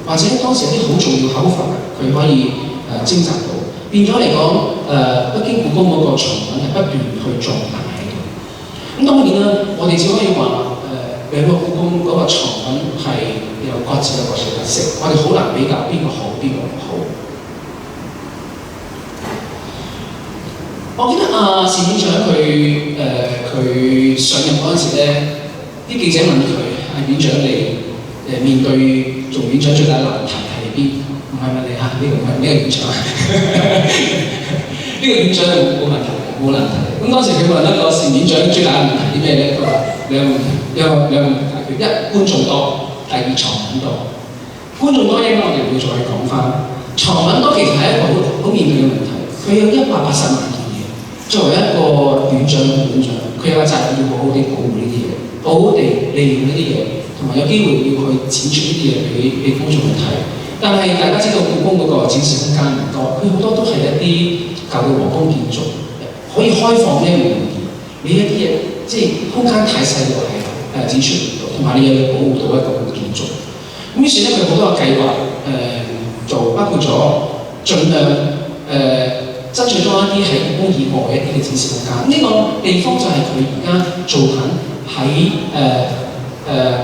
或者當時有啲好重要口符，佢可以徵集到。變咗嚟講，北京故宮嗰個藏品係不斷去壯大喺度。咁當然啦，我哋只可以話兩個故宮嗰個藏品係有各自嘅特色，我哋好難比較邊個好邊個唔好。我記得單院長佢上任嗰陣時咧，啲記者問佢：院長你面對做院長最大嘅難題係邊？唔係問你嚇，呢個唔係呢個院長，呢個院長冇問題，冇難題。咁當時佢問一個單院長最大嘅問題啲咩咧？佢話兩個問題解決：一觀眾多，第二藏品多。觀眾多應該我哋會再講翻，藏品多其實係一個好面對嘅問題。佢有180萬件嘢，作為一個院長嘅院長，佢有個責任要好好地保護呢啲嘢，好好地利用呢啲嘢，同埋有機會要去展出呢啲嘢俾公眾去睇。但係大家知道故宮嗰個展示空間唔多，佢好多都係一啲舊嘅皇宮建築，可以開放呢一樣嘢。你一啲嘢即係空間太細就係展出唔到，同埋你又要保護到一個建築。咁於是咧，佢好多嘅計劃做，包括咗盡量爭取多一啲喺故宮以外一啲嘅展示空間。呢個地方就係佢而家做緊喺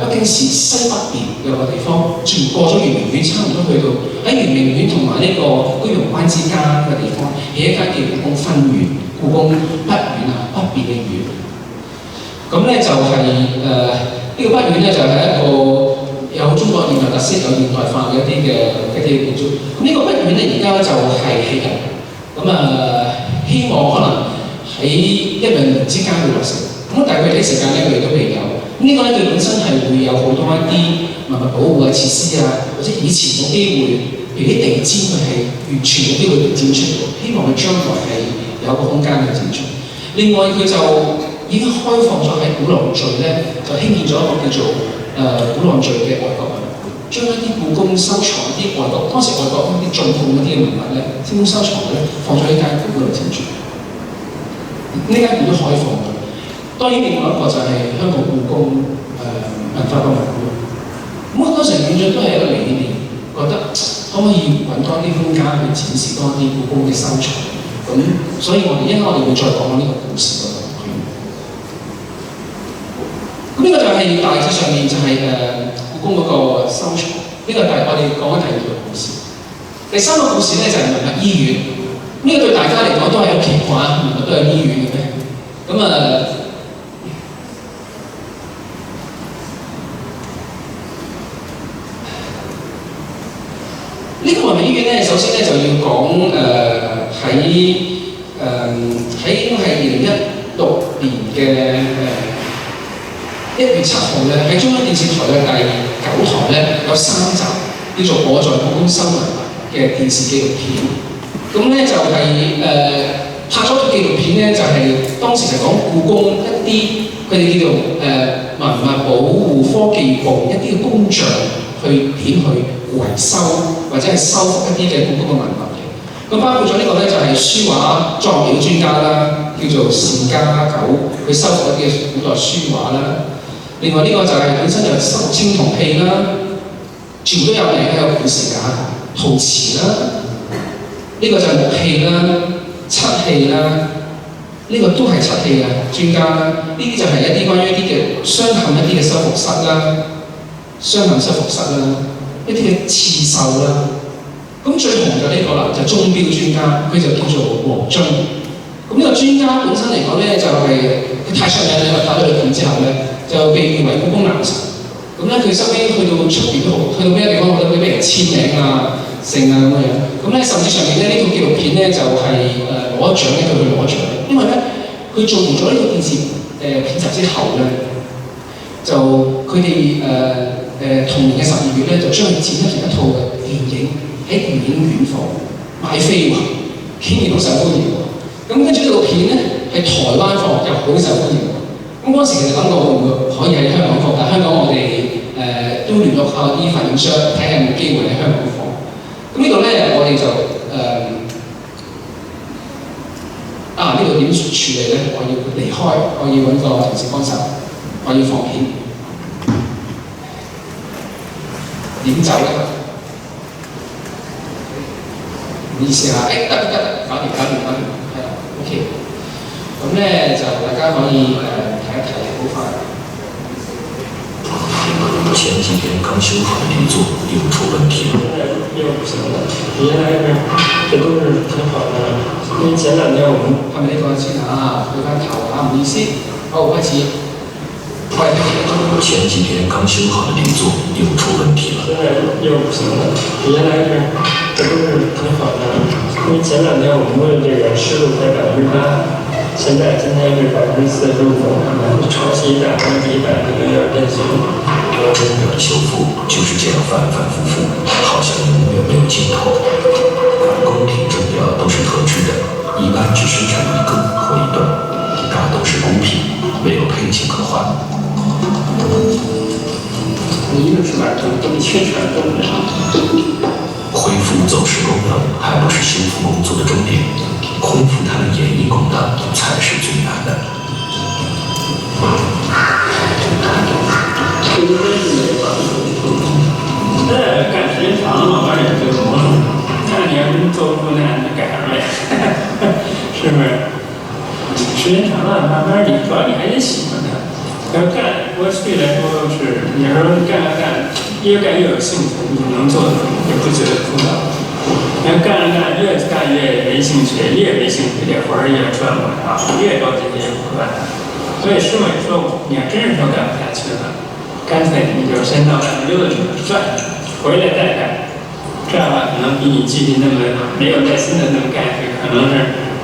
北京市西北邊有個地方，過咗圓明園，差唔多去到喺圓明園同埋呢個居容灣之間嘅地方，起一間叫故宮分園，故宮北園啊，北邊嘅園。咁咧就係呢個北園咧就係一個有中國現代特色、有現代化嘅一啲建築。咁呢個北園咧而家就係起緊，希望可能喺1-2年之間會落成。咁但係具體時間咧佢哋都未有。呢個咧佢本身係會有好多一啲文物保護嘅設施啊，或者以前冇機會，譬如啲地氈佢係完全冇機會展出嘅，希望佢將來係有個空間去展出。另外佢就已經開放咗喺鼓浪嶼咧，就興建咗一個叫做鼓浪嶼嘅外國文物館，將一啲故宮收藏一啲外國當時外國一啲進貢嗰啲嘅文物咧，精工收藏咧放咗喺間館嗰度展出。呢間館都開放嘅。當然另外一個就係香港故宮文化博物館。咁好多時院長都係一個理念，覺得可唔可以揾多啲空間去展示多啲故宮嘅收藏。咁所以我哋會再講呢個故事嗰度。咁呢個就係大致上面就係故宮嗰個收藏。呢個我哋講緊第2個故事。第3個故事咧就係文物醫院。呢個對大家嚟講都係好奇怪，文物都有醫院嘅咩？咁呢個文物醫院咧，首先咧就要講喺應該係2016年嘅1月7號咧，喺中央電視台嘅第9台咧有3集叫做《我在故宮收文物》嘅電視紀錄片。咁咧就係拍咗套紀錄片咧，就係當時係講故宮一啲佢哋叫做文物保護科技部一啲嘅工匠去點去維修或者係修復一啲嘅故宮嘅文物嘅。咁包括咗呢個咧就係書畫裝裱專家啦，叫做單家九，去修復一啲嘅古代書畫啦。另外呢個就係本身就係修復青銅器啦，全部都有名嘅，有故事㗎。陶瓷啦，呢個就係木器啦、漆器啦，呢個都係漆器嘅專家啦。呢啲就係一啲關於一啲嘅鑲嵌一啲嘅修復室啦、鑲嵌修復室啦。一啲嘅刺繡啦，咁最紅就呢個啦，就鐘錶專家，佢就叫做黃遵。咁呢個專家本身嚟講咧，就係佢太出名啦，打咗佢片之後咧，就被譽為故宮男神。咁咧佢收尾去到出邊都好，去到咩地方我都會俾人簽名啊、剩啊咁樣。咁咧甚至上面咧呢套紀錄片咧就係攞獎咧，佢去攞獎，因為咧佢做完咗呢個電視片集之後咧，就佢哋同年嘅12月咧，就將佢剪咗成一套嘅電影喺電影院放買飛喎，竟然好受歡迎喎。咁跟住呢套片咧係台灣放又好受歡迎喎。咁嗰時其實諗過會唔會可以喺香港放，但係香港我哋都聯絡下啲發映商，睇下有冇機會喺香港放。咁呢度咧我哋就呢度點處理咧？我要離開，我要揾個同事幫手，我要放片。點走咧？唔好意思啊，得，搞掂，係啦 ，OK。咁咧就大家可以睇一睇，好快。前几天刚修好的一座又出问题了。又不行了，原来这都是挺好的，因为前兩天我們係咪呢個先啊？對翻頭啊，唔好意思，好開始。喂，前几天刚修好的底座又出问题了。現在又不行了，原來這都是挺好的，因為前兩天我們問這個濕度才8%，現在今天是45%，潮汐100%、温度100%，這個有點變形。钟表的修复就是这样反反复复，好像永远没有尽头。宫廷钟表都是特制的，一般只生产一个或一段，大都是孤品，没有配件可换。一个是晚上都清晨都这样。恢复走时功能还不是修复工作的终点，恢复它的演绎功能才是最难的。这个真是没法那干时间长了，慢慢也就磨了。那你要真做不出那样，就改什么呀？是不是？时间长了，慢慢你主要你还得喜欢它。要干，过去来说是，你说干，越干越有兴趣，你能做的也不觉得枯燥。要干越干越没兴趣，越没兴趣，这活儿越赚不了，越着急越不干。所以师傅也说，你要真是说干不下去了，干脆你就先到外面溜达溜达转，回来再干。这样吧，可能比你继续那么没有耐心的那么干下去，可能是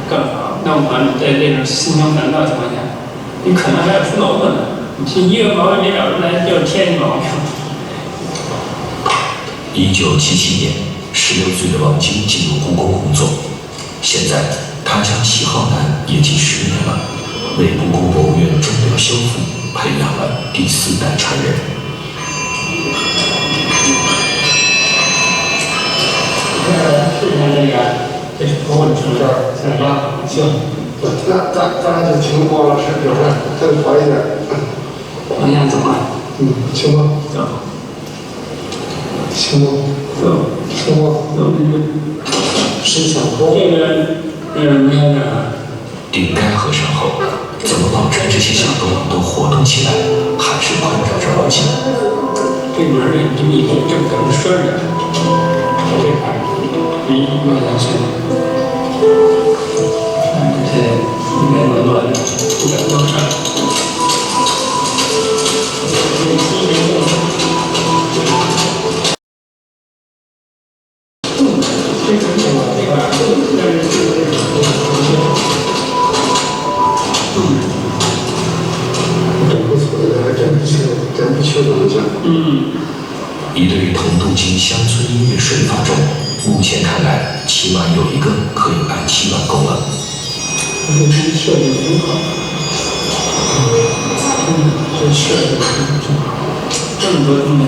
更好。那我们在这种心情烦躁情况下，你可能还要出娄子呢。你这一个毛病没找出来，就是添一毛病。1977年，16岁的王晶进入故宫工作，现在他将喜好男也近10年了，为故宫博物院钟表修复培养了第4代传人。试一下这个，这是头问题这儿，行吧？行。那咱俩就听郭老师表演，再快一点。往下走啊。行吗？走。行吗？走。行吗？走这个。谁想说？这个，没有啊。顶盖合上后，怎么保证这些小洞都活动起来，还是困扰着王晶。这门儿这么一给这么搁这拴着，这块儿离外头去，这应该能乱的，不敢往上。一对同镀金乡村音乐水法中，目前看来起码有一个可以按期完工了。设计挺好，这设计挺好，这么多东西，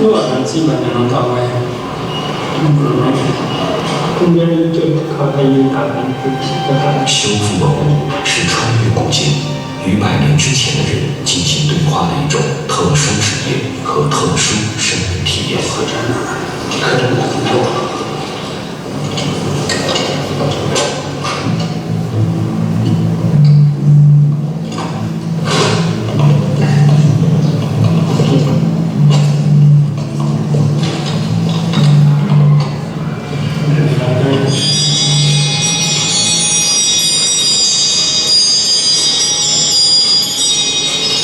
落上基本就能到位，不容易。中间就靠它一个大门，修复文物是穿越古今，与100年之前的人进行对话的一种特殊职业和特殊生命体验。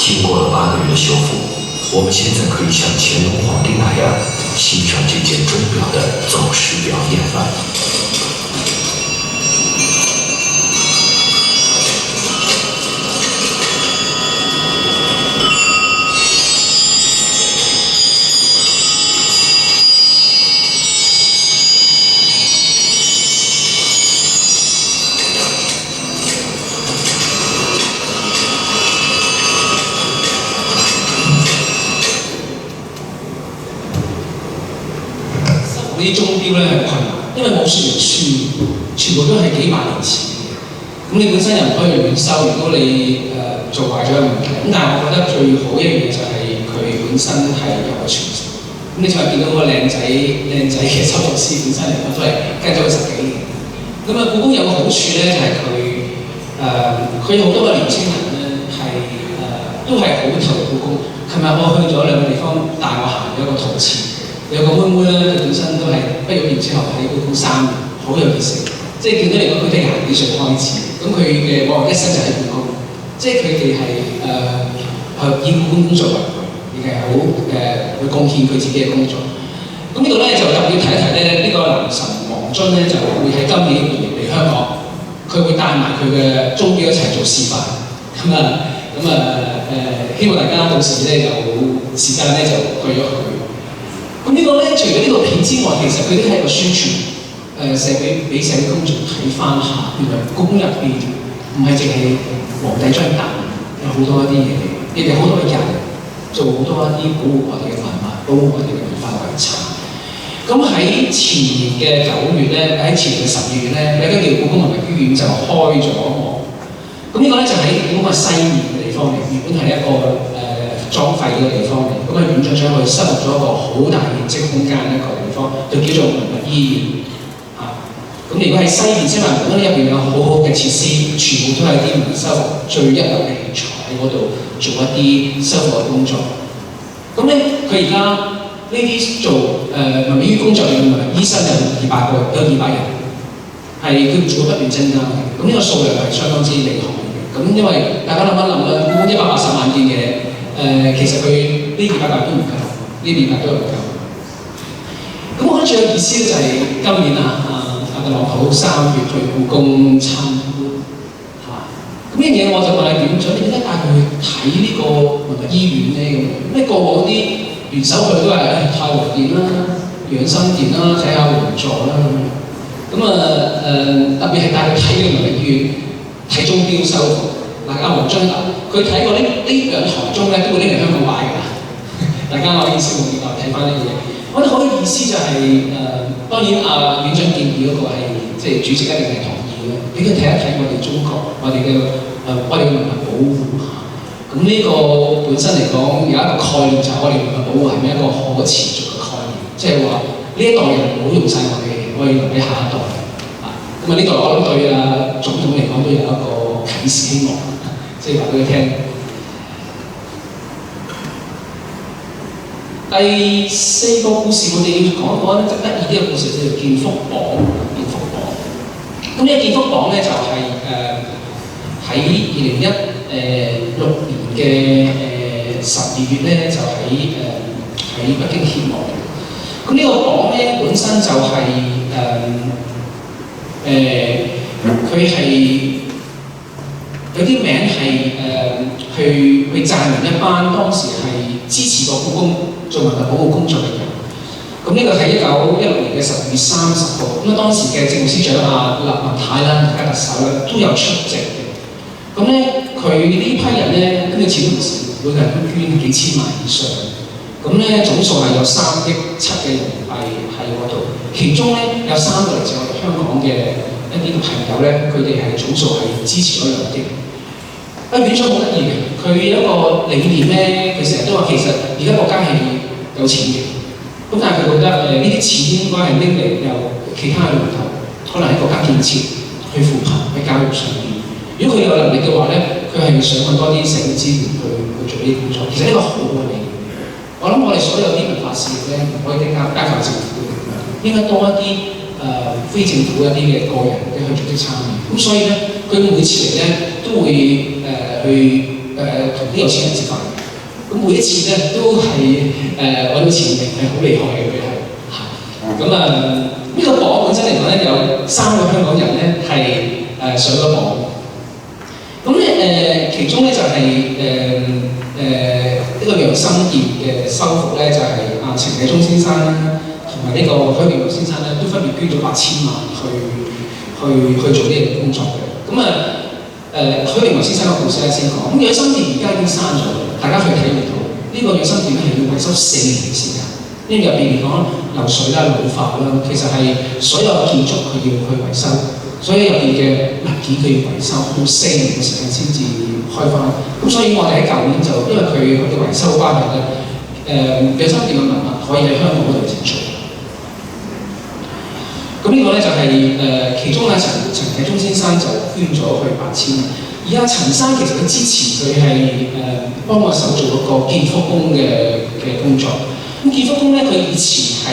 经过了8个月的修复，我们现在可以像乾隆皇帝那样欣赏这件钟表的走时表演了。啲鐘錶咧係困難，因為冇說明書，全部都係幾萬年前嘅。咁你本身又唔可以亂收，如果你做壞咗嘅問題。咁但係我覺得最好一樣嘢就係佢本身係有個傳承。咁你就係見到個靚仔嘅修復師本身嚟講都係跟咗佢10幾年。咁啊，故宮有個好處咧就係佢有好多個年青人咧係都係好投入故宮，佢琴日我去咗兩個地方帶我行咗一個陶瓷，有個妹妹咧，佢本身都係畢咗業之後喺高3年，好有熱誠，即係見到嚟講佢哋廿幾歲開始，咁佢嘅我一生就喺故宮，即係佢哋係以故宮工作為榮，亦係好去貢獻佢自己嘅工作。咁呢度咧就特別提一提咧，呢個男神黃遵咧就會喺今年嚟香港，佢會帶埋佢嘅鐘錶一齊做示範，希望大家到時咧有時間咧就去咗佢。咁呢個咧除咗呢個片之外，其實佢都係一個宣傳，社會俾社會公眾睇翻下，原來故宮入邊唔係淨係皇帝張凳，有好多一啲嘢，亦有好多嘅人做好多一啲保護我哋嘅文物，保護我哋嘅文化遺產。咁喺前年嘅9月咧，喺前年嘅12月咧，有一間叫故宮文物醫院就開咗幕。咁呢個咧就喺故宮嘅西面嘅地方嚟，原本係一個裝廢嘅地方嚟。咁院長想去收錄咗一個好大面積空間一個地方，就叫做文物醫院。咁如果喺西面西環門入邊有好好嘅設施，全部都係啲文物修復最一流嘅器材喺嗰度做一啲修復嘅工作。咁咧佢而家呢啲做文物醫院工作嘅文物醫生有200人，係佢做不斷增加嘅。咁呢個數量係相當之厲害嘅。咁因為大家諗一諗啦，故宮180萬件嘢，其實佢呢200件都唔夠，呢200都唔夠。咁我覺得最有意思咧就係今年特朗普3月去故宮參觀，咁呢樣嘢我就問院長，你點解帶佢去睇呢個文物醫院咧？咁咩過往啲元首去都係太和殿啦、養心殿啦、睇下皇座啦咁特別係帶佢睇呢個文物醫院，睇鐘錶修復。黃遵佢睇過呢2台鐘咧，都會拎嚟香港擺㗎。大家可以拭目以待睇翻呢啲嘢。我覺得好有意思就係當然院長建議嗰個係即係主席一定係同意嘅，俾佢睇一睇我哋中國我哋嘅文物保護嚇。咁呢個本身嚟講有一個概念就係我哋文物保護係咪一個可持續嘅概念，即係話呢一代人唔好用晒我哋要留俾下一代。咁呢度我諗對總統嚟講都有一個啟示希望，即係話俾佢聽。第4個故事，我哋要講一個咧就得意啲嘅故事，叫做建福榜。咁呢個建福榜咧就係喺2016年嘅12月咧，就喺北京揭幕。咁呢個榜咧本身就係佢係有啲名係去讚揚一班當時係支持過故宮做文物保護工作嘅人。咁呢個係1916年嘅12月30號。咁當時嘅政務司長勒文太啦，而家特首咧都有出席嘅。咁咧佢呢批人咧，跟住錢唔少，每個人都捐幾千萬以上。咁咧總數係有3億7嘅人民幣喺嗰度。其中咧有3個嚟自我哋香港嘅一啲朋友咧，佢哋係總數係支持咗2億。院長好得意嘅，佢有一個理念咧，佢成日都話其實而家國家係有錢嘅，咁但係佢覺得呢啲錢應該係拎嚟由其他嘅源頭，可能喺國家建設、去扶貧、喺教育上面。如果佢有能力嘅話咧，佢係想揾多啲社會資源去做呢啲工作。其實呢個好嘅理念。我諗我哋所有啲文化事業咧，唔可以單靠政府嘅力量，應該多一啲非政府一啲嘅個人嘅去組織參與。咁所以咧，佢每次嚟咧都會去同啲有錢人食飯。咁每一次咧都係揾到錢嘅，係好厲害嘅佢係。咁呢個榜本身嚟講咧，有3個香港人咧係上咗榜。咁咧其中咧就係呢個養心殿嘅修復咧，就係程繼忠先生啦，同埋呢個許榮華先生咧，都分別捐咗8000萬去做呢個工作嘅。咁許榮華先生嘅故事咧先講。咁養心殿而家已經刪咗，大家去睇唔到。呢個養心殿咧係要維修4年嘅時間，因為入邊嚟講漏水啦、老化啦，其實係所有建築佢要去維修，所以入邊嘅物件佢要維修，要4年嘅時間先至開翻。咁所以我哋喺舊年就因為佢嘅維修關係咧，養心殿嘅文物可以喺香港嗰度展出。咁呢個咧就係其中咧陳繼忠先生就捐咗去8000萬。而阿陳生其實佢之前佢係幫我手做嗰個建福宮嘅工作。咁建福宮咧，佢以前係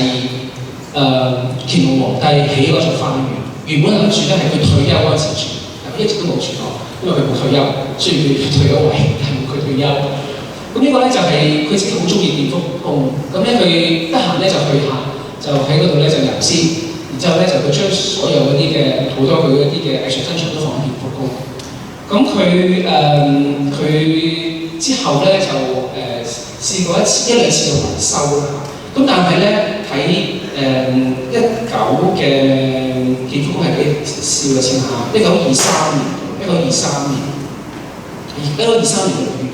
乾隆皇帝起嗰座花園，原本諗住咧係佢退休嗰陣時住，但佢一直都冇住過，因為佢冇退休，雖然佢退咗位，但係冇佢退休。咁呢個咧就係佢自己好中意建福宮，咁咧佢得閒咧就去下，就喺嗰度咧就遊仙，然之後咧就佢將所有嗰啲嘅好多佢嗰啲嘅藝術珍藏都放喺建福宮。咁佢之後咧就試過一兩次嘅維修啦。咁但係咧喺19嘅建福宮係幾時嘅先嚇？1923年6月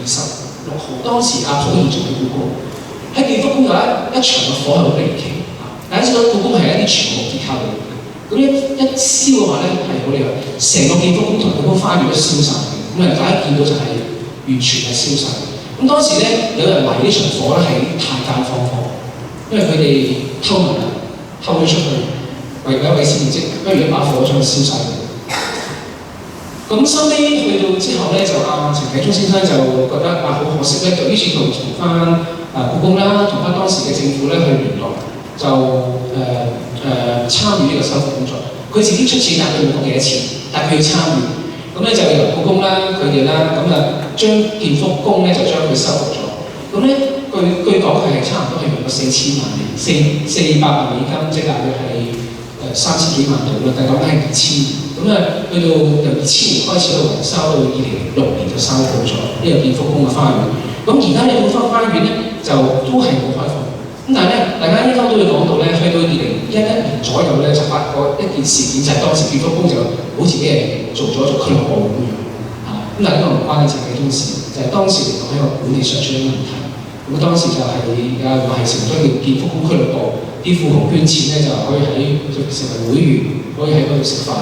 26號，當時阿溥儀仲喺故宮。喺建福宮有一場嘅火係好離奇。大家知道故宮係一啲全木結構嚟嘅，咁一燒嘅話咧係好厲害，成個建福宮同故宮花園都燒晒嘅。咁啊，大家見到就係完全係燒晒。咁當時咧有人懷疑呢場火咧係太監放火，因為佢哋偷聞啦，偷咗出去，為咗維持面積，不如一把火將佢燒晒佢。咁收尾去到之後咧，就阿陳啟宗先生就覺得好可惜咧，就於是同翻故宮啦，同翻當時嘅政府咧去聯絡，就參與呢個修復工作。佢自己出錢，但佢冇講幾多錢，但佢要參與。咁咧就由故宮啦，佢哋啦，咁將建福宮咧就將佢修復咗。咁咧據講佢係差唔多係用咗4000萬400萬美金，即係大約係3000幾萬度啦。但係講緊係2000年。咁去到由2000年開始去維修，到2006年就修好咗呢個建福宮嘅花園。咁而家呢個花園咧就都係冇開放。咁但係咧，大家應該都會講到咧，去到2011年左右咧，就發覺一件事件，就係當時建福宮就好似俾人做咗俱樂部咁樣嚇。咁但係呢個唔關陳啟宗事，就係當時嚟講係一個管理上出咗問題。咁當時就係話係成咗叫建福宮俱樂部，啲富豪捐錢咧就可以成為會員，可以喺嗰度食飯。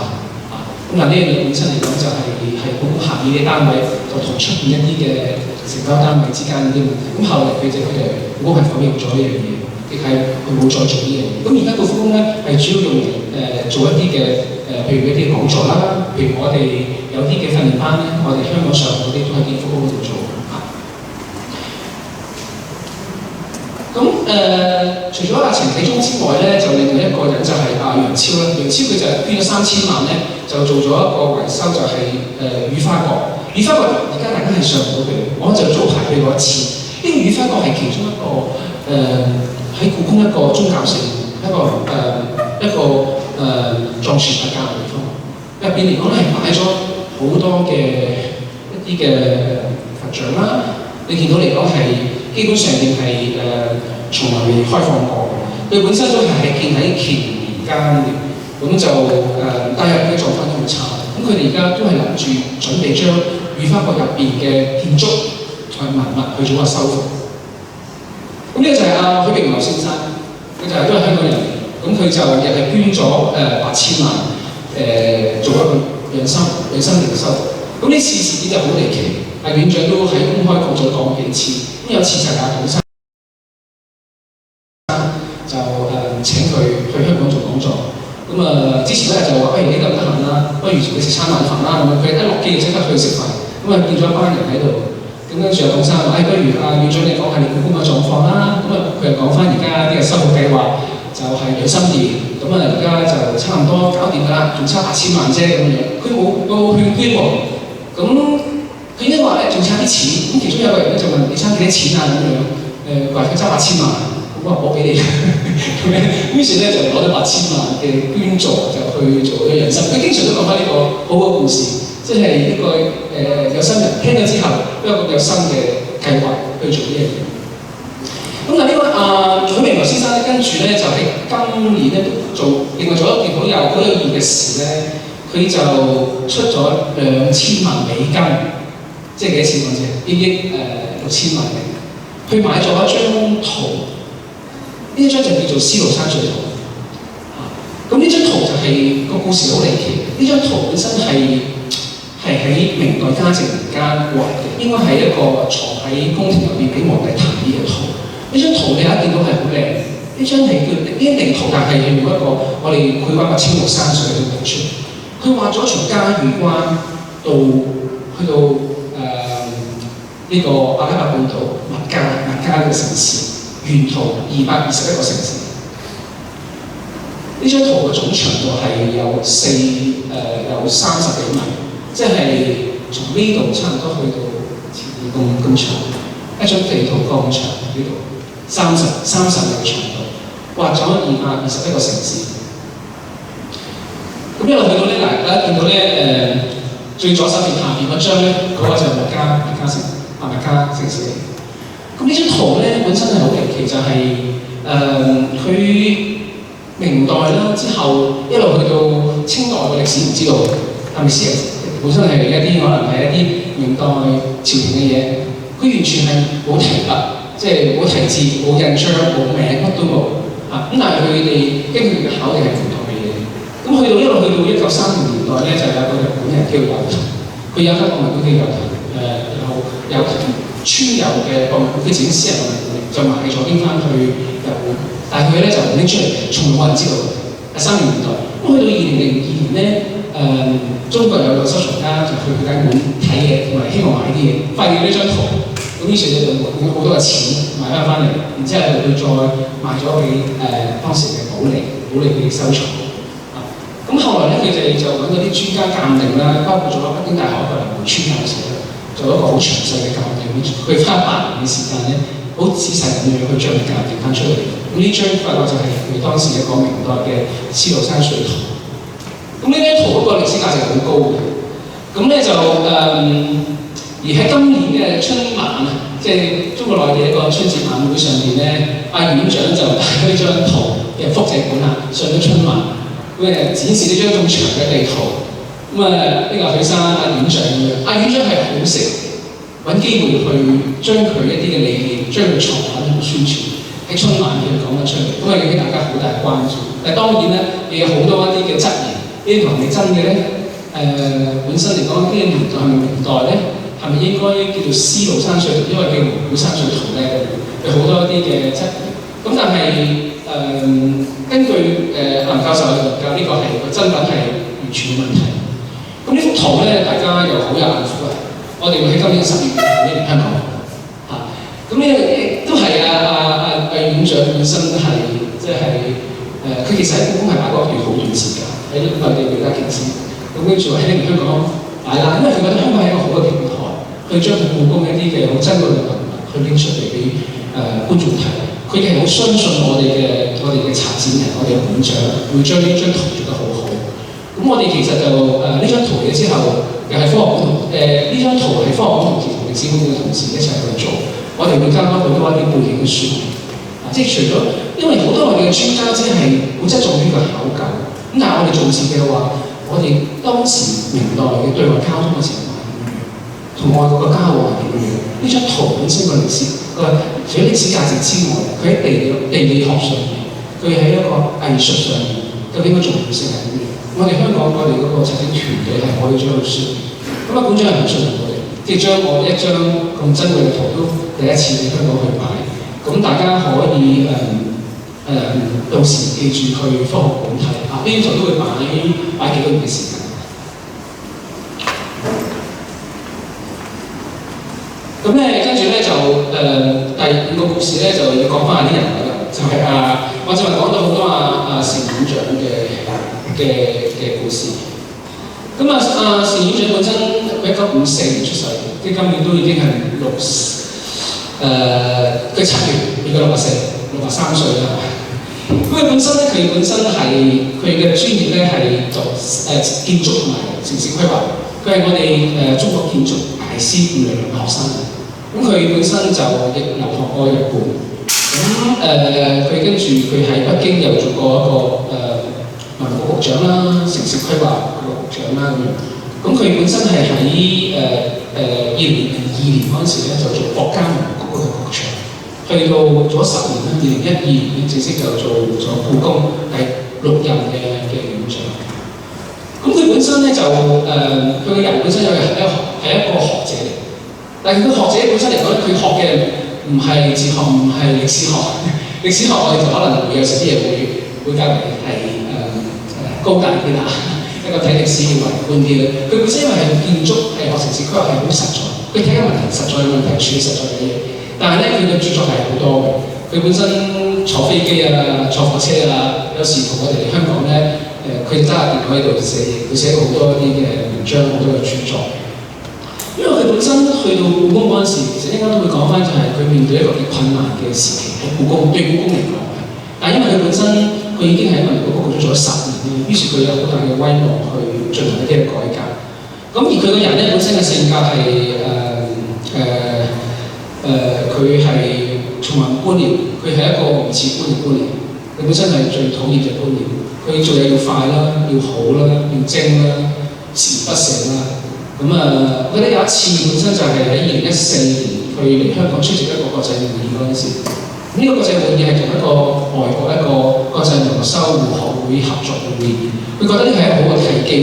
咁嗱呢樣嘢本身嚟講就係故宮下面嘅單位，就同出面一啲嘅承包單位之間嗰啲問題。咁後嚟佢哋故宮係否認咗呢樣嘢，亦係佢冇再做呢樣嘢。咁而家故宮咧係主要用嚟做一啲嘅譬如一啲講座啦，譬如我哋有啲嘅訓練班咧，我哋香港上嗰啲都喺建福宮嗰度做嚇。咁除咗阿陳啟宗之外咧，就另外一個人就係阿楊超啦。楊超佢就捐咗3000萬咧，就做咗一個維修，就係雨花閣。雨花閣而家大家係上唔到去，我就早排去過一次。呢個雨花閣係其中一個喺故宮一個宗教性一個藏傳佛教嘅地方。入邊嚟講咧係擺咗好多嘅一啲嘅佛像啦。你見到嚟講係基本上定係從來未開放過。佢本身都係建喺乾年間嘅，咁就帶入嘅狀況都好差。咁佢哋而家都係諗住準備將雨花閣入邊嘅建築同埋文物去做個修復。咁呢個就係阿許榮流先生，佢就係都係香港人嚟，咁佢就亦係捐咗8000萬做一個養生靈修復。咁呢次事件就好離奇，阿院長都喺公開講咗講幾次。咁有次就係阿董生就請佢去香港做講座。咁之前咧就話：喂，你得唔得閒啦？不如同你食餐晚飯啦。咁佢一落機就即刻去食飯。咁見咗一班人喺度。咁跟住阿董生話：不如阿院長你講下你故宮嘅狀況啦。咁佢又講翻而家啲嘅修復計劃，就係養心殿。咁而家就差唔多搞掂㗎啦，仲差8000萬啫咁樣。佢冇勸捐喎。咁佢應該話咧仲差啲錢。咁其中有個人咧就問：你差幾多錢啊？咁樣話佢差8000萬。咁話我俾你咁樣。於是咧就攞咗8000萬嘅捐助就去做咗養生。佢經常都講翻呢個好好故事。即係一個有心人聽咗之後，都有個有新嘅計劃去做呢樣嘢。咁嗱呢個許榮流先生咧，跟住咧就喺今年咧都做另外做一件好有意義嘅事咧，佢就出咗2000萬美金，即係幾多錢講先？1億6000萬嘅，佢買咗一張圖，呢一張就叫做絲路山水圖。咁呢張圖就係個故事好離奇。呢張圖本身係喺明代嘉靖年間畫嘅，應該係一個藏喺宮廷入邊俾皇帝睇嘅圖。呢張圖你一見到係好靚，呢張係叫呢一定圖，但係用一個我哋繪畫嘅青綠山水去畫出嚟。佢畫咗從嘉峪關到去到呢個阿拉伯半島麥加呢個城市，沿途221個城市。呢張圖嘅總長度係有30幾米，即係從呢度差唔多去到前面咁長，一張地圖咁長呢度30米嘅長度，畫咗221個城市。咁一路去到呢，大家見到咧最左手邊下邊嗰張咧，嗰個就係麥加城市嚟。咁呢張圖咧本身係好離奇，就係佢明代啦之後一路去到清代嘅歷史唔知道係咪先？本身係一啲可能係一啲明代朝廷嘅嘢，佢完全係冇提筆，即係冇題字、冇印章、冇名，乜都冇嚇。咁但係佢哋經佢嘅考慮係唔同嘅嘢。咁一路去到1930年代咧，就有個日本人叫油藤，佢有間博物館叫油藤油藤村油嘅博物館，佢自己私人博物館就賣咗拎翻去日本。但係佢咧就唔拎出嚟，從來冇人知道。係30年代，咁去到2002年咧，中國有個收藏家就去佢間館睇嘢，同埋希望買啲嘢，發現呢張圖，咁於是就用好多嘅錢買翻嚟，然之後佢再賣咗俾當時嘅保利俾收藏。咁後來咧，佢哋就揾到啲專家鑑定啦，包括咗北京大學嘅林梅村教授咧，做一個好詳細嘅鑑定，佢花8年嘅時間咧，好仔細咁樣去將佢鑑定翻出嚟。咁呢張發覺就係佢當時一個明代嘅絲路山水圖。咁呢張圖嗰個歷史價值好高嘅。咁咧就而喺今年嘅春晚啊，即係中國內地一個春節晚會上邊咧，阿院長就帶呢張圖嘅複製本啊上咗春晚，咁展示呢張咁長嘅地圖。咁呢個許生阿院長阿院長係好識揾機會去將佢一啲嘅理念，將佢藏品同宣傳。喺春晚佢講得出嚟，咁啊引起大家好大關注。但係當然咧，亦有好多一啲嘅質疑，呢啲圖係咪真嘅咧？本身嚟講，呢個年代係咪明代咧？係咪應該叫做絲路山水圖，因為叫蒙古山水圖咧？有好多一啲嘅質疑。咁但係根據林教授嘅研究，呢個係個真品係完全冇問題。咁呢幅圖咧，大家又好有眼福啊！我哋會喺今年10月呢嚟香港嚇。咁呢都係院長本身係即係佢其實喺故宮係擺過一段好短時間，喺內地比較近先。咁跟住喺香港擺啦，因為佢覺得香港係一個好嘅平台，去將佢故宮一啲嘅好珍貴嘅文物去拎出嚟俾觀眾睇。佢哋係好相信我哋嘅策展人，我哋嘅館長會將呢張圖做得好好。咁我哋其實就呢張圖嘅之後，又係科學館呢張圖係科學館同歷史館嘅同事一齊去做。我哋會加多好多一啲背景嘅書，即係除咗，因為好多我哋嘅專家只係好側重於個考究，咁但係我哋重視嘅話，我哋當時明代嘅對外交通嘅情況係點樣，同外國嘅交往係點樣？呢張圖本身個歷史，除咗歷史價值之外，佢喺地理學上面，佢喺一個藝術上面，究竟個重要性係點樣？我哋香港我哋嗰個策展團隊係可以將佢説明，咁啊館長係唔信任我哋，即係將我一張咁珍貴嘅圖都第一次喺香港去擺，咁大家可以到時記住去科學館睇啊！呢張圖都會擺幾個月嘅時間。咁咧跟住咧就第5個故事咧就要講翻下啲人物啦，就係我正話講到好多單院長嘅故事。咁單院長本身1954年出世，即係今年都已經係佢7月變咗63歲啦。咁佢本身係佢嘅專業咧係做建築同埋城市規劃，佢係我哋中國建築大師傅嘅學生。咁佢本身就亦留學過日本。咁佢跟住佢喺北京又做過一個文物局長啦、城市規劃局長啦咁樣。咁佢本身係喺2002年嗰陣時咧就做國家文物局嘅局長，去到咗10年啦，2012年正式就做咗故宮第6任嘅院長。咁佢本身咧就佢個人本身係一個學者嚟，但係佢學者本身嚟講，佢學嘅唔係哲學，唔係歷史學。歷史學我哋就可能會有時啲嘢會較為係高大啲啦，一個較睇歷史嘅宏觀啲咧。佢本身因為係建築係學城市規劃係好實在，佢睇緊問題實在嘅問題，處理實在嘅嘢。但係咧佢嘅著作係好多嘅，佢本身坐飛機啊、坐火車啊，有時同我哋嚟香港咧，佢哋揸下電腦喺度寫嘢，佢寫過好多啲嘅文章，好多嘅著作。因為佢本身去到故宮嗰陣時，其實應該都會講翻，就係佢面對一個幾困難嘅時期喺故宮，對故宮嚟講係。但係因為佢本身佢已經喺文物局做咗10年，於是佢有好大嘅威望去進行一啲嘅改革。咁而佢個人咧本身嘅性格係佢係從文官僚，佢係一個唔似官嘅官僚。佢本身係最討厭嘅官僚，佢做嘢要快啦，要好啦，要精啦，鍥而不捨啦。我記得有一次本身就係喺2014年，佢嚟香港出席一個國際會議嗰陣時，呢個國際會議係同一個外國一個國際維修護學會合作嘅會議，佢覺得呢個係一個好嘅契機。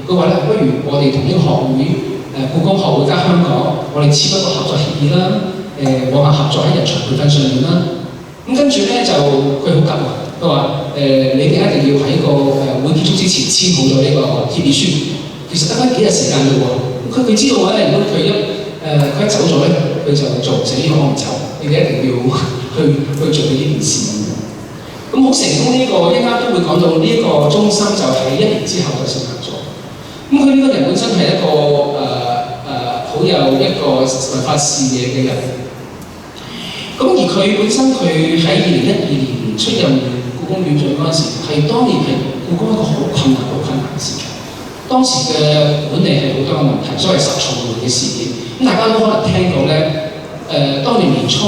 佢話咧，不如我哋同呢個學會故宮學會加香港，我哋簽一個合作協議啦，往下合作喺人才培訓上面啦。咁跟住咧就佢好急啊，佢話你哋一定要喺個會結束之前簽好咗呢個協議書。其實得翻幾日時間啫喎，佢知道話咧，如果佢一走咗咧，佢就做唔成呢個唔走，你哋一定要去做呢件事。咁好成功呢個，一陣間都會講到呢個中心就喺1年之後就成立咗。咁佢呢個人本身係一個好有一個文化視野嘅人。咁而佢本身佢喺2012年出任故宮院長嗰陣時，係當年係故宮一個好困難嘅時期。當時嘅管理係好多嘅問題，所謂10重門嘅事件。咁大家都可能聽到咧，當年年初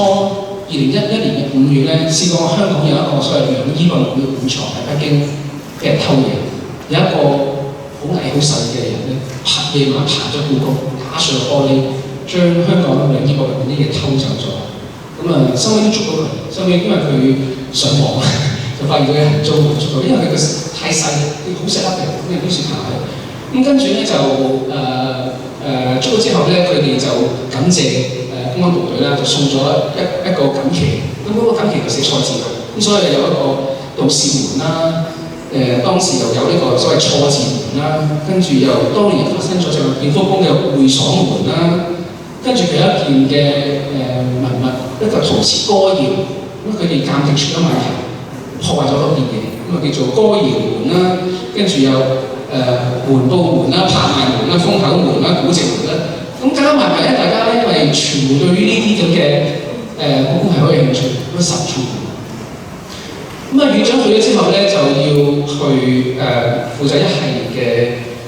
2011年嘅5月咧，試過香港有一個所謂兩伊運會嘅館藏喺北京俾人偷嘢，有一個好矮好細嘅人咧，夜晚爬咗故宮，打碎玻璃，將香港兩伊博物館啲嘢偷走咗。收尾都捉到佢，收尾因為佢上網就發現佢嘅行蹤冇捉到，因為佢個太細，佢好細粒嘅，咁於是爬去。咁跟住咧就捉到之後咧，佢哋就感謝公安部隊啦，就送咗一個錦旗。咁嗰個錦旗就寫錯字嘅，咁所以有一個道士門啦。當時又有呢個所謂錯字門啦，跟住又當年發生咗就建福宮嘅會所門啦。跟住佢有一件嘅文物，一個陶瓷歌謠，咁佢哋鑑定出咗問題，破壞咗嗰件嘢，咁叫做歌謠門啦。跟住有門報門啦、拍賣門啦、風口門啦、古籍門啦，咁加埋咧，大家咧因為全部對於呢啲咁嘅故宮係好有興趣，咁10重門。院長去咗之後咧，就要去負責一系列嘅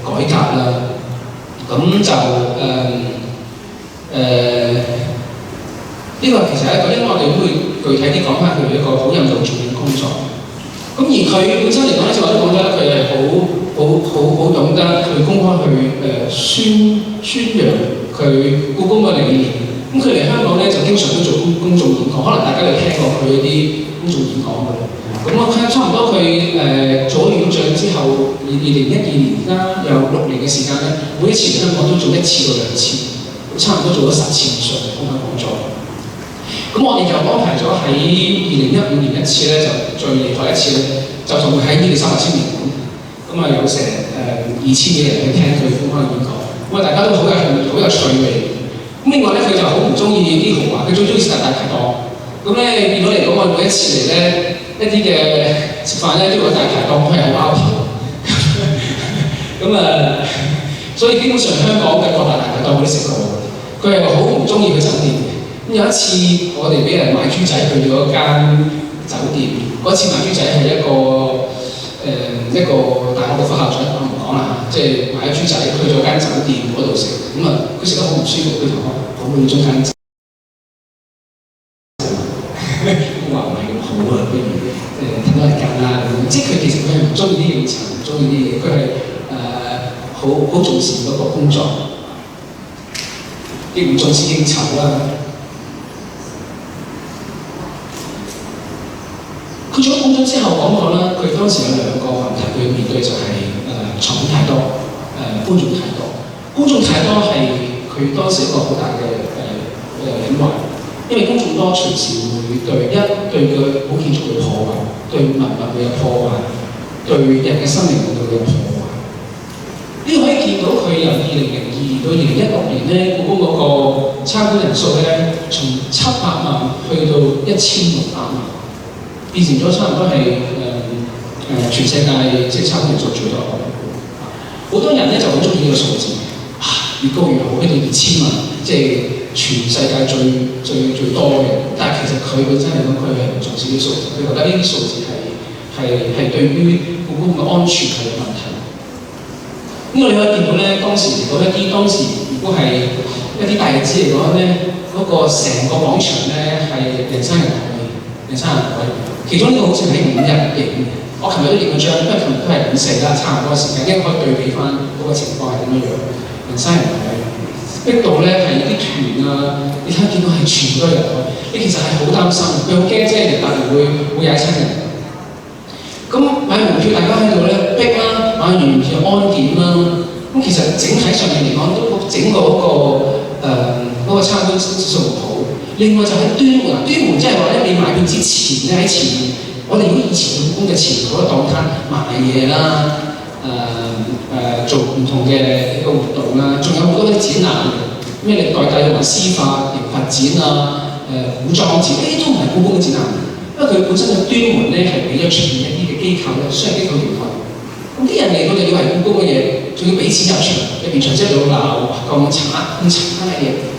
改革啦。咁就呢個其實係一個，因為我哋會具體啲講翻佢一個好任重嘅工作。咁而佢本身嚟講咧，就我都講得，佢係好懂得去公開去宣揚佢故宮嘅理念。咁佢嚟香港咧，就經常都做公眾演講，可能大家都聽過佢一啲公眾演講嘅。咁我睇差唔多佢做咗院長之後，2012年啦，有6年嘅時間咧，每一次嚟香港都做1次到2次，差唔多做咗10次以上嘅公開講座。咁我哋就安排咗喺2015年一次咧，就最厲害一次咧，就仲會喺呢個300青年館，有成2000幾人去聽佢公開演講。大家都好有趣味。咁另外咧，佢就好唔中意啲豪華，佢最中意食大排檔。咁咧變咗嚟講，我每一次嚟咧，一啲嘅食飯咧，都會大排檔都係好拗頭。所以基本上香港嘅各大排檔我都食過。佢係好唔中意去酒店嘅。咁有一次我哋俾人買豬仔去咗間酒店，嗰次買豬仔係一個大學嘅副校長，我唔講啦，即係買咗豬仔去咗間酒店嗰度食，佢食得好唔舒服，佢同我講會中間酒，我話唔係咁好啊，不如等多一間啦。即係佢其實佢係唔中意啲應酬，唔中意啲嘢，佢係好重視嗰個工作，亦唔重視應酬啦。佢做咗館長之後講過啦，佢當時有2個問題，佢面對就係場面太多，觀眾太多。觀眾太多係佢當時一個好大嘅隱患，因為觀眾多隨時會對個古建築會破壞，對文物會有破壞，對人嘅生命會有破壞。呢個可以見到佢由2002到2016年咧，故宮嗰個參觀人數咧，從700萬去到1600萬，變成咗差唔多係全世界即係參觀人數最多嘅。好多人咧就好中意呢個數字，越高越好，去到2000萬，即係全世界最多嘅。但係其實佢本身嚟講，佢係唔重視啲數字，佢覺得呢啲數字係對於故宮嘅安全係有問題。咁我哋可以見到咧，當時嚟講當時如果係一啲大日子嚟講咧，嗰個成個廣場咧係人山人海，其中呢個好似係5日影。我琴日都影咗張，因為琴日都係5/4啦，差唔多時間，因為可以對比翻嗰個情況係點樣，人山人海，逼到咧係啲團啊，你睇見到係全部都係人海，你其實係好擔心，佢好驚即係人達會踩親人。咁買門票大家喺度咧逼啦，買完門票安檢啦，咁其實整體上面嚟講都整個嗰個參觀質素唔好。另外就喺端門，即係話咧你買票之前咧喺前面，我哋如果以前故宮嘅前面嗰個檔攤賣嘢啦，做唔同嘅一個活動啦，仲有好多啲展覽，咩歷代帝王司法、刑罰展啊、古裝展，呢啲都唔係故宮嘅展覽，因為佢本身嘅端門咧係俾咗出面一啲嘅機構咧，商業機構營運。咁啲人嚟到就以為故宮嘅嘢，仲要俾錢入場，入邊場即係喺度鬧咁慘嘅嘢。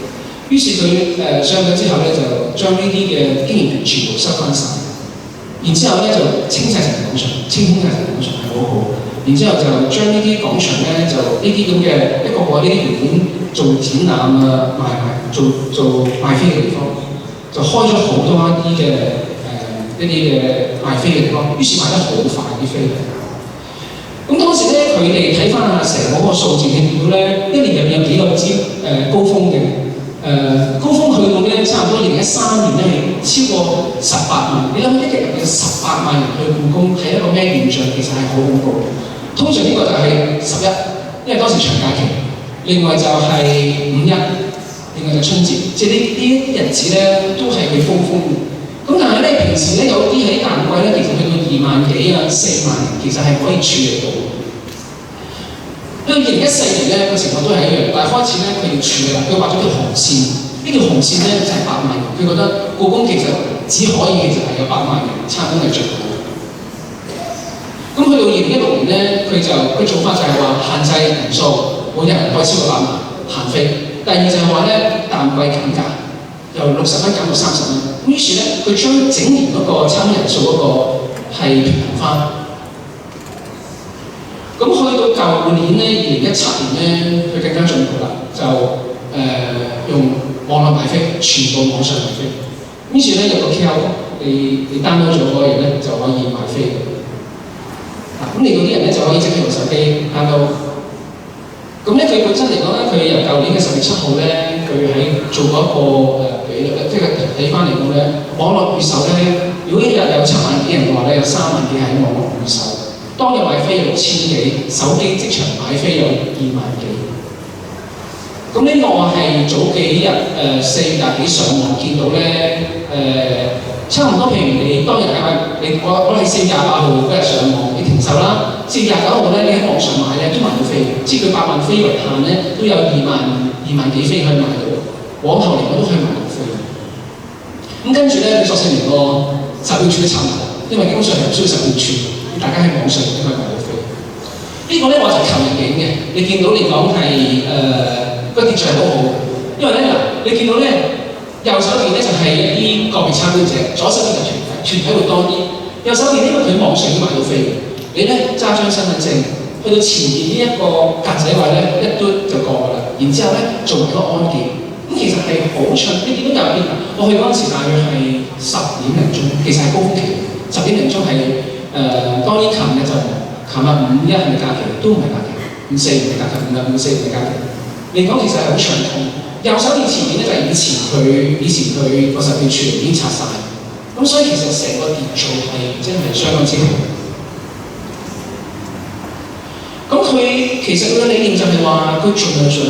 於是佢上咗之後咧，就將呢啲嘅經營權全部收翻晒。然之後咧就清晒成個廣場，清空晒成個廣場係好好。然之後就將呢啲廣場咧，就呢啲咁嘅一個個呢啲館做展覽啊、做賣飛嘅地方，就開咗好多一啲嘅賣飛嘅地方，於是賣得好快啲飛。咁當時咧，佢哋睇翻下成個數字，你見到咧，一年入面有幾個高峰嘅。高峰去到咧，差唔多2013年咧係超過18萬。你諗一日入面有18萬人去故宮，係一個咩現象？其實係好恐怖。通常呢個就係11，因為當時長假期。另外就係5·1，另外就春節，即係呢啲日子咧都係佢高峰嘅。咁但係咧平時咧有啲喺淡季咧，其實去到2萬幾啊、4萬人，其實係可以處理到。因為2014年咧個情況都係一樣，但係開始咧佢要處理啦，佢畫咗條紅線，呢條紅線咧就係8萬人，佢覺得故宮其實只可以其實係有8萬人參觀係最好。咁去到2016年咧，佢做法就係話限制人數，每日唔可以超過8萬限飛。第二就係話咧淡季減價，由60蚊減到30蚊。咁於是咧佢將整年嗰個參觀人數嗰個係平衡翻。咁去到舊年咧，2017年咧，佢更加進步啦，就用網絡買飛，全部網上買飛。於是咧有個 QR code，你 download 咗嗰個嘢咧就可以買飛。咁嚟到啲人咧就可以直接用手機 download。咁咧佢本身嚟講咧，佢由舊年嘅10月7號咧，佢喺做過一個比率，即係睇翻嚟講咧，網絡預售咧，如果一日有7萬幾人嘅話咧，有3萬幾喺網絡預售。當日買飛有6000幾，手機即場買飛有2萬幾。咁呢個我係早幾日4月廿幾上網見到咧，差唔多譬如你當日我係4月28號嗰日上網，你停售啦，4月29號咧你喺網上買咧都買到飛嘅，即係佢8萬飛為限咧，都有2萬幾飛可以買到，往後嚟講都可以買到飛。咁跟住咧，你索性連個售票處都拆埋啦，因為基本上係唔需要售票處。大家喺網上都可以買到飛。呢個咧我就琴日影嘅，你見到嚟講係個秩序係好好。因為咧嗱，你見到咧右手邊咧就係一啲個別參觀者，左手邊就團體會多啲。右手邊因為佢網上已經買到飛嘅，你咧揸張身份證去到前面呢一個格仔位咧一嘟就過㗎啦。然之後咧做埋個安檢，咁其實係好長。你見到右邊我去嗰陣時大約係10點零鐘，其實係高峰期。10點零鐘係。當然，琴日5·1係咪假期？都唔係假期，5·4唔係假期，5·4唔係假期。嚟講其實係好長通。右手邊前面咧就係以前佢個售票處已經拆晒，咁所以其實成個秩序係真係相當之好。咁佢其實佢嘅理念就係話，佢盡量想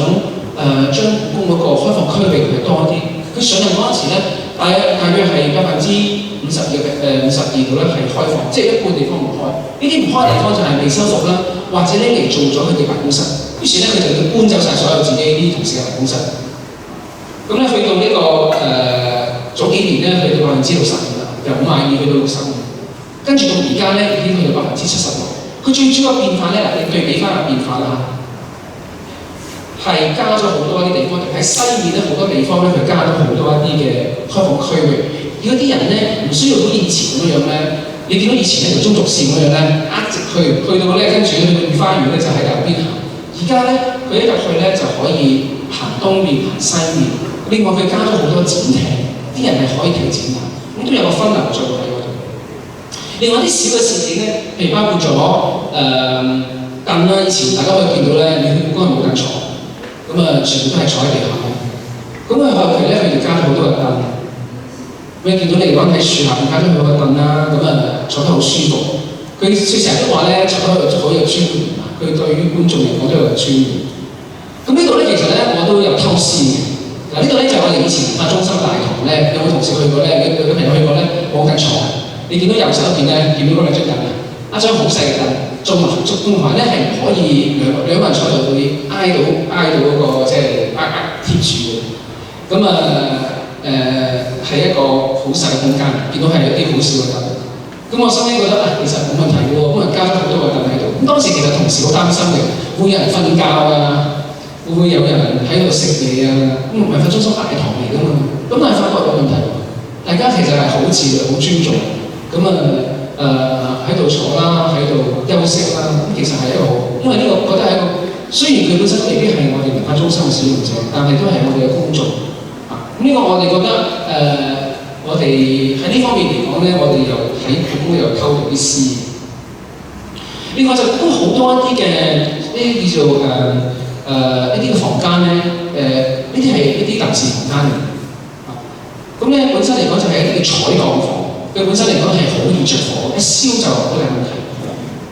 將故宮嗰個開放區域係多啲。佢上任嗰陣時咧，大約係52%度咧係開放，即係一半地方唔開。呢啲唔開地方就係未修復啦，或者拎嚟做咗佢哋辦公室。於是咧佢就要搬走晒所有自己啲同事嘅辦公室。咁咧去到呢、早幾年咧去到65%啦，由52去到65%，跟住到而家咧已經去到76%。佢最主要嘅變化咧，嗱你對比翻個變化啦嚇，係加咗好多啲地方，喺西面咧好多地方咧佢加咗好多一啲嘅開放區域。如果啲人咧唔需要好似以前咁樣咧，你見到以前一條中軸線咁樣咧，一直去到咧，跟住去到御花園咧就喺右邊行。而家咧佢一入去咧就可以行東面、行西面。另外佢加咗好多展廳，啲人係可以調展覽，咁都有個分流作用喺嗰度。另外啲小嘅事件咧，譬如包括咗凳啦，以前大家可以見到咧，你去故宮係冇凳坐，咁全部都係坐喺地下嘅。咁後期咧佢哋加咗好多個凳，咁見到你哋講喺樹下面加咗好多個凳啦，坐得好舒服。佢成日都話咧坐喺度好有尊嚴啊，佢對於觀眾嚟講都有尊嚴。咁呢度咧其實咧我都有偷師嘅。嗱呢度咧就係我哋以前文化中心大堂咧，有冇同事去過咧？有朋友去過咧，冇凳坐。你見到右手邊咧，見到嗰兩張凳啊，一張好細嘅凳，中環咧係唔可以兩個人坐就會挨到嗰個即係貼住嘅。咁係一個好細嘅空間，見到係一啲好少嘅凳。咁我心裡覺得其實冇問題嘅喎，咁加咗好多個凳喺度。咁當時其實同事好擔心嘅，會有人瞓覺啊，會唔會有人喺度食嘢啊？咁文化中心大堂嚟㗎嘛，咁但係發覺有問題，大家其實係好自律、好尊重。咁喺度坐啦，喺度休息啦，咁其實係一個好，因為呢個覺得係一個，雖然佢本身未必係我哋文化中心嘅使用者，但係都係我哋嘅公眾。咁呢個我哋覺得我哋喺呢方面嚟講咧，我哋又喺故宮又溝到啲師。另外就都好多一啲嘅呢啲叫做一啲嘅房間咧，呢啲係一啲臨時房間嚟。咁咧本身嚟講就係一啲嘅採鋼房。佢本身嚟講係好易着火，一燒就好大問題。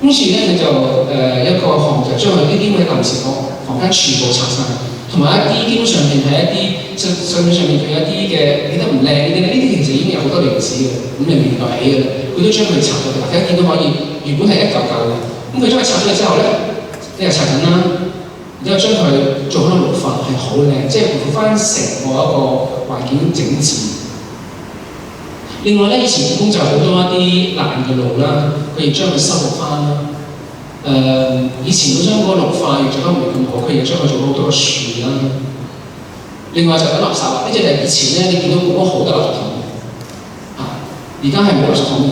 於是咧，佢就一個項目就將佢呢啲咁嘅臨時房間全部拆晒，同埋一啲基本上面係一啲上面佢有一啲嘅起得唔靚呢啲咧，呢啲其實已經有好多歷史嘅，50年代起嘅啦，佢都將佢拆咗。大家見到可以原本係一嚿嚿嘅，咁佢將佢拆咗之後咧，你又拆緊啦，然之後將佢做翻綠化係好靚，即係恢復翻成個一個環境整治。另外咧，以前故宮就好多一啲爛嘅路啦，佢亦將佢修復翻啦。以前嗰張嗰個綠化亦做得唔係咁好，佢亦將佢做咗好多樹啦。另外就係垃圾啦，呢隻係以前咧，你見到故宮好多垃圾桶，而家係冇垃圾桶嘅。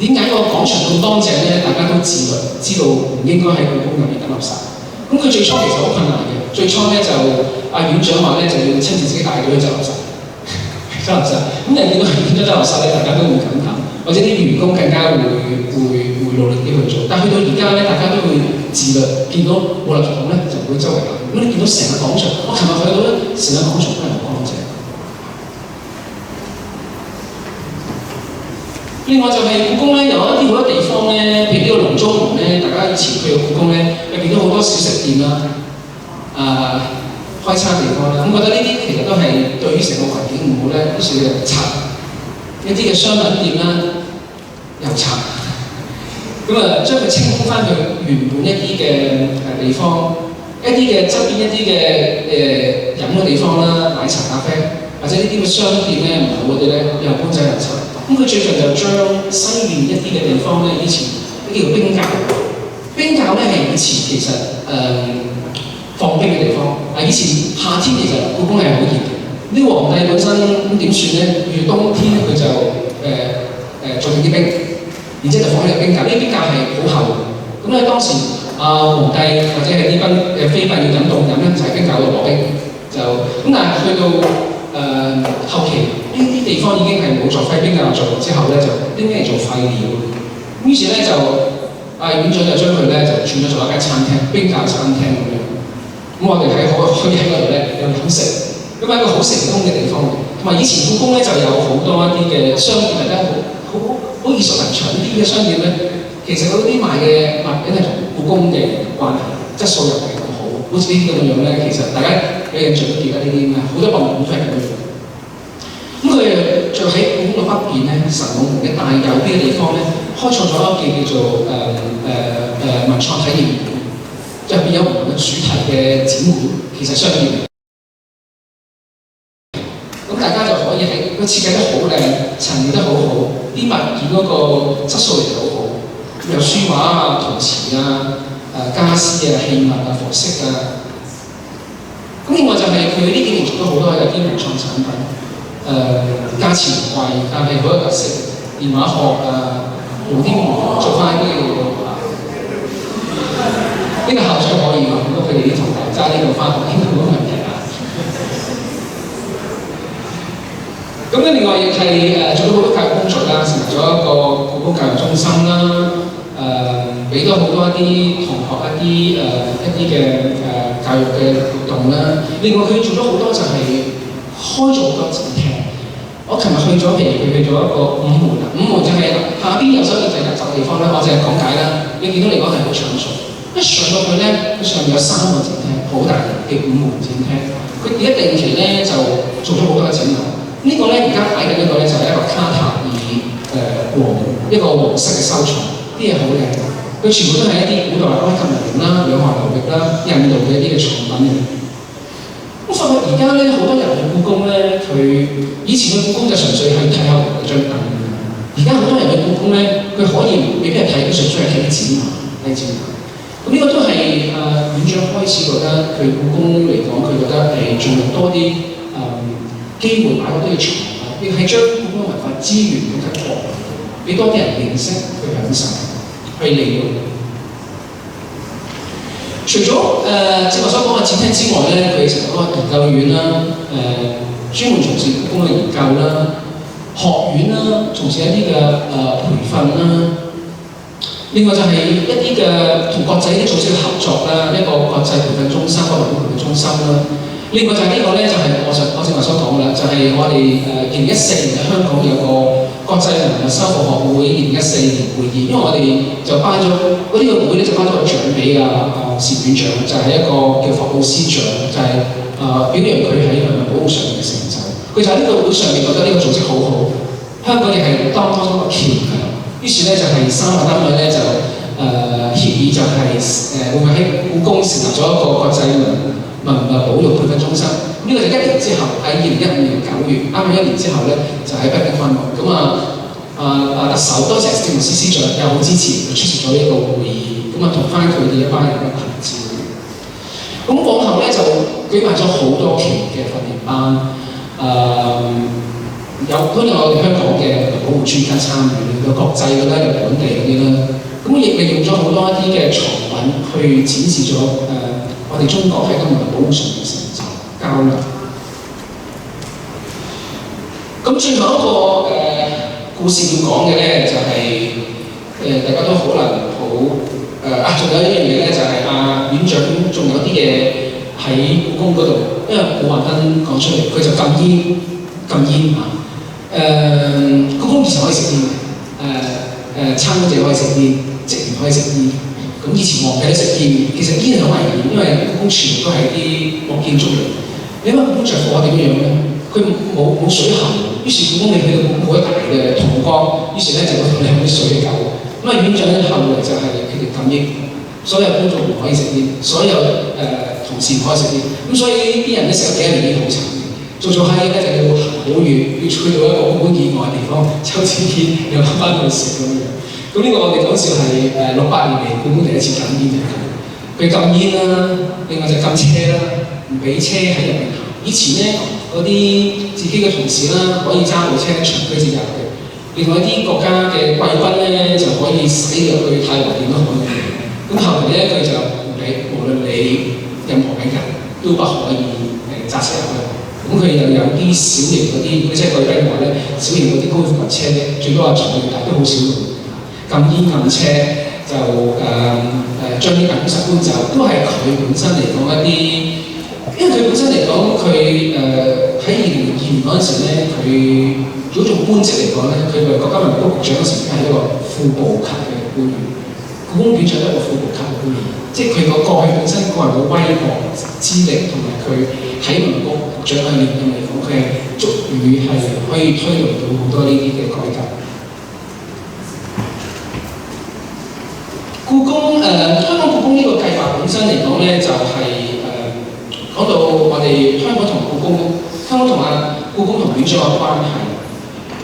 點解個廣場咁乾淨咧？大家都自律，知道唔應該喺故宮入面抌垃圾。咁佢最初其實好困難嘅，最初咧就院長話咧就要親自自己帶隊去執垃圾。執垃圾，咁人見到佢變咗執垃圾咧，大家都會感嘆，或者啲員工更加會努力啲去做。但係去到而家咧，大家都會自律，見到冇垃圾桶咧就唔會周圍抌。咁你見到成個廣場，我琴日去到咧，成個廣場都係好乾淨。另外就係故宮咧，有一啲好多地方咧，譬如呢個龍租門咧，大家以前去到故宮咧，入邊都好多小食店啦，開餐地方啦，咁覺得呢啲其實都係對於成個環境唔好咧，於是就拆一啲嘅商品店啦，又拆，咁將佢清空翻佢原本一啲嘅地方，一啲嘅側邊一啲嘅飲嘅地方啦，奶茶、咖啡或者呢啲嘅商店咧唔好嗰啲咧，又搬走又拆。咁佢最近就將西面一啲嘅地方咧，以前呢叫冰窖，冰窖咧係以前其實放冰嘅地方。以前夏天其實故宮係好熱嘅，呢個皇帝本身咁點算咧？遇冬天佢就做定啲冰，然之後就放喺個冰窖。呢啲冰窖係好厚嘅，咁咧當時皇帝或者係啲妃嬪要飲凍飲咧，就喺冰窖度攞冰。咁但係去到後期，呢啲地方已經係冇作廢冰窖做之後咧，就拎嚟做廢料。於是咧就院長就將佢咧就轉咗做一間餐廳，冰窖餐廳咁樣。咁我哋可以喺嗰度咧有飲食，咁係一個好成功嘅地方。同埋以前故宮咧就有好多一啲嘅商店，大家好耳熟能詳啲嘅商店咧，其實嗰啲賣嘅物品係同故宮嘅關係，質素又係咁好。好似呢啲咁樣咧，其實大家有印象都記得呢啲咩？好多博物館都係咁樣。咁佢就喺故宮嘅北邊咧，神武門嘅大右邊嘅地方咧，開創咗一個叫做文創體驗館，入邊有唔同嘅主題嘅展館，其實商業。咁大家就可以喺佢設計得好靚，陳列得好好，啲物件嗰個質素亦好好，有書畫啊、陶瓷啊、家私啊、器物啊、服飾啊。咁另外就係佢呢幾年做咗好多有啲文創產品，價錢唔貴，但係好有特色，電話殼啊，用啲木做翻啲呢個校長可以，如果佢哋啲同學揸呢個翻學應該冇問題啊。咁咧另外亦係做咗好多教育工作啦，成立咗一個故宮教育中心啦，俾咗好多一啲同學一啲嘅教育嘅活動啦。另外佢做咗好多就係開咗好多展廳。我琴日去咗，譬如佢去咗一個午門啊，午門就係下邊右手邊就係入閘地方啦，我淨係講解啦。你見到嚟講係好暢順，一上到去咧，佢上面有3個展廳，好大嘅午門展廳。佢而家定期咧就做咗好多嘅展覽。呢個咧而家擺緊呢個咧就係一個卡塔爾一個黃色嘅收藏，啲嘢好靚。佢全部都係一啲古代埃及文明啦、兩河流域啦、印度嘅一啲嘅藏品嚟。咁發覺而家咧好多人去故宮咧，佢以前去故宮就純粹去睇下嗰張凳，而家好多人去故宮咧，佢可以未必係睇，佢純粹係睇展覽，睇展覽。咁呢個都係院長開始覺得佢故宮嚟講，佢覺得係盡量多啲機會擺多啲嘅藏品，亦係將故宮文化資源咁嘅擴，俾多啲人認識、去享受、去利用。除咗正我所講嘅展廳之外咧，佢成立咗研究院啦，專門從事故宮嘅研究啦，學院啦，從事一啲嘅培訓啦。另外就係一啲嘅同國際啲組織嘅合作啦，一個國際培訓中心、國際培訓中心啦。另外就係呢個咧，就係我正話所講嘅啦，就係我哋2014年喺香港有個國際文物修復學會2014年會議，因為我哋就頒咗嗰啲個會咧，就頒咗個獎俾薛院長，就係一個叫霍布斯獎，就係表揚佢喺文物保護上面嘅成就。佢就喺呢個會上面覺得呢個組織好好，香港亦係當中一個橋梁。於是咧就係3個單位咧就協議就係會唔會喺故宮成立咗一個國際文物保育培訓中心。呢個就1年之後喺2015年9月，啱啱1年之後咧就喺北京開幕。咁特首多謝政務司司長又好支持，佢出席咗呢個會議，咁同翻佢哋一班人一合照。咁往後咧就舉辦咗好多期嘅訓練班，當然我哋香港嘅保護專家參與，有國際嘅啦，有本地嗰啲啦。咁亦利用咗好多一啲嘅藏品去展示咗我哋中國喺文物保護上嘅成就交流。咁最後一個故事要講嘅咧就係大家都可能好仲有一樣嘢咧就係院長仲有啲嘢喺故宮嗰度，因為冇話分講出嚟，佢就禁煙啊。故宮以前可以食煙嘅，參觀者可以食煙，職員可以食煙。咁以前皇帝都食煙，其實煙係好危險，因為故宮全部都係啲木建築嚟。你諗下故宮着火點樣咧？佢冇水喉，於是故宮你去到故宮冇一大嘅銅缸，於是咧就會同你用啲水去救。咁院長咧後來就係決定禁煙，所有工作員可以食煙，所有同事唔可以食煙。咁所以啲人咧食咗幾多年煙好慘。做下嘢咧就要行好遠，要去到一個故宮以外嘅地方抽支煙，又翻去食咁樣。咁呢個我哋講笑係68年嚟故宮第一次禁煙嘅。佢禁煙啦，另外就禁車啦，唔俾車喺入面行。以前咧嗰啲自己嘅同事啦，可以揸部車長驅直入嘅。另外啲國家嘅貴賓咧就可以駛入去太和殿都可以。咁後嚟咧佢就唔俾，無論你任何嘅人都不可以揸車入去。咁佢又有啲小型嗰啲，即係貴賓話咧，小型嗰啲高爾夫球車咧，最多話坐嘅，但都好少用。禁煙禁車就將啲辦公室搬走，都係佢本身嚟講一啲，因為佢本身嚟講，佢喺2002年嗰陣時咧，佢如果做官職嚟講咧，佢為國家文物局局長嗰時係一個副部級嘅官員，故宮院長一個副部級嘅官員，即係佢個過去本身個人嘅威望、資歷同埋佢喺文物局局長嘅年齡嚟講，佢係足以係可以推動到好多呢啲嘅改革。故宮香港故宮呢個計劃本身嚟講咧，就係講到我哋香港同故宮，香港同故宮同院長嘅關係。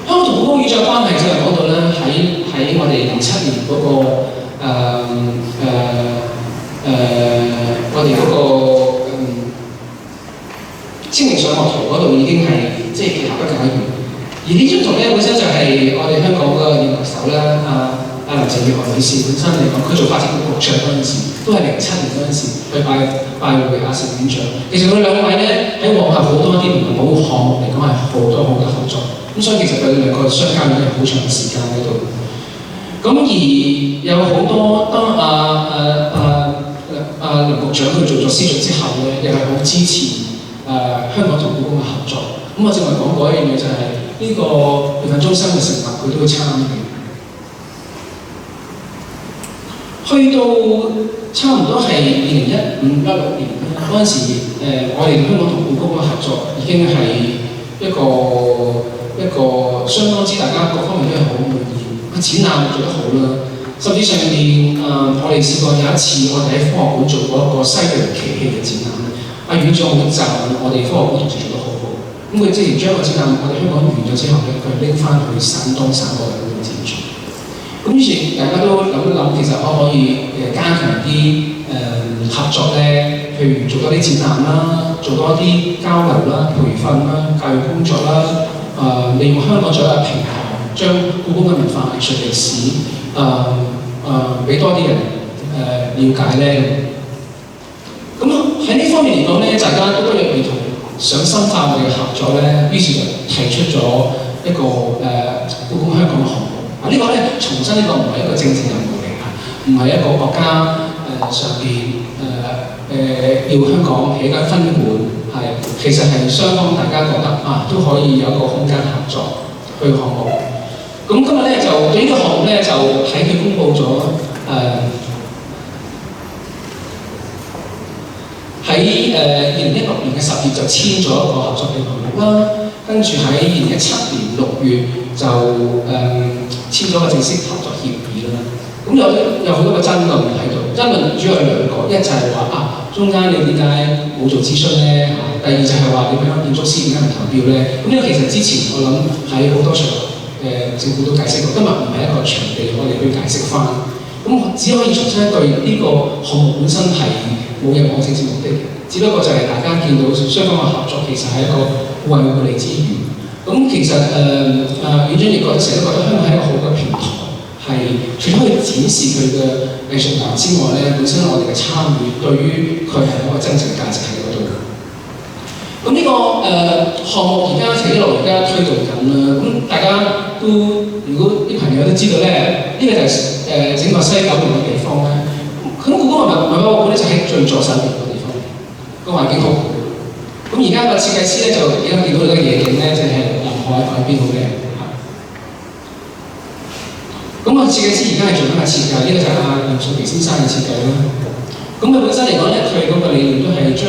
香港同故宮院長嘅關係就係講到咧喺我哋07年嗰個我哋嗰個清明上河圖嗰度已經係即係結合得更加完。而呢張圖咧本身就係我哋香港嘅現特首啦，林鄭月娥女士本身嚟講，佢做發展局局長嗰陣時，都係07年嗰陣時去拜會阿成院長。其實佢兩位咧喺往後好多啲唔同項目嚟講係好多好嘅合作。咁所以其實佢哋兩個相交咗好長嘅時間喺度。咁而有好多當林局長佢做咗司長之後咧，又係好支持香港同故宮嘅合作。咁我正話講過一樣嘢就係呢個培訓中心嘅成立，佢都會參與。去到差唔多係2015-16年嗰陣時，我哋香港同故宮嘅合作已經係一個相當之大家各方面都係好滿意。個展覽做得好啦，甚至上面我哋試過有一次，我哋喺科學館做過一個西洋棋器嘅展覽，阿院長好讚我哋科學館同事做得好好。咁佢之前將個展覽我哋香港完咗之後咧，佢拎翻去山東省嗰度展出。咁於是大家都諗一諗，其實可唔可以加強啲合作咧？譬如做多啲展覽啦，做多啲交流啦、培訓啦、教育工作啦，利用香港作為一個平台，將故宮嘅文化藝術歷史俾多啲人了解咧。咁喺呢方面嚟講咧，大家都不約而同想深化我哋嘅合作咧，於是就提出咗一個故宮香港嘅項目。呢個咧重申呢個唔係一個政治任務嚟㗎，唔係一個國家上邊要香港起間分館，其實係雙方大家覺得都可以有一個空間合作去項目。咁今日咧就對呢個項目咧就喺佢公佈咗喺2016年嘅10月就簽咗一個合作嘅項目啦，跟住喺2017年6月就簽咗個正式合作協議啦。咁有好多個爭論喺度，爭論主要係兩個，一就係話中間你點解冇做諮詢咧？第二就係話點樣建築師點解唔投標咧？咁呢個其實之前我諗喺好多場政府都解釋過，今日唔係一個場地，我哋去解釋翻。咁只可以重申一句，呢個項目本身係冇任何政治目的嘅，只不過就係大家見到雙方嘅合作其實係一個互惠互利之餘。咁其實院長亦成日都覺得香港係一個好嘅平台，係除咗可以展示佢嘅藝術品之外咧，本身我哋嘅參與對於佢係一個真正嘅價值喺嗰度。咁呢個項目而家一路而家推動緊啦，咁大家都如果啲朋友都知道咧，呢個就係整個西九龍嘅地方咧。咁故宮文化博物館咧就喺最左手邊個地方，個環境好好。咁而家個設計師咧就而家見到呢個夜景咧，就係臨海海邊好靚。咁個設計師而家係做緊個設計，呢個就係梁舜其先生嘅設計啦。咁佢本身嚟講咧，佢嗰個理念都係將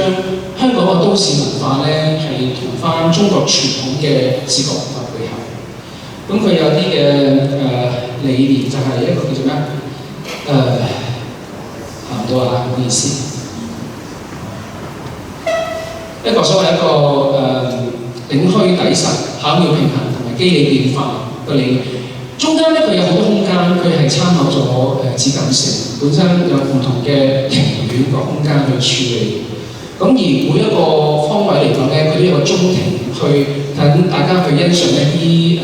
香港嘅都市文化咧係同翻中國傳統嘅視覺文化配合。咁佢有啲嘅理念就係一個叫做咩？唔到啊，唔好意思。一個所謂一個頂虛底實、巧妙平衡同埋肌理變化嘅理念。中間咧佢有好多空間，佢係參考咗指感性，本身有唔同嘅庭院個空間去處理。咁而每一個方位嚟講咧，佢都有個中庭去等大家去欣賞一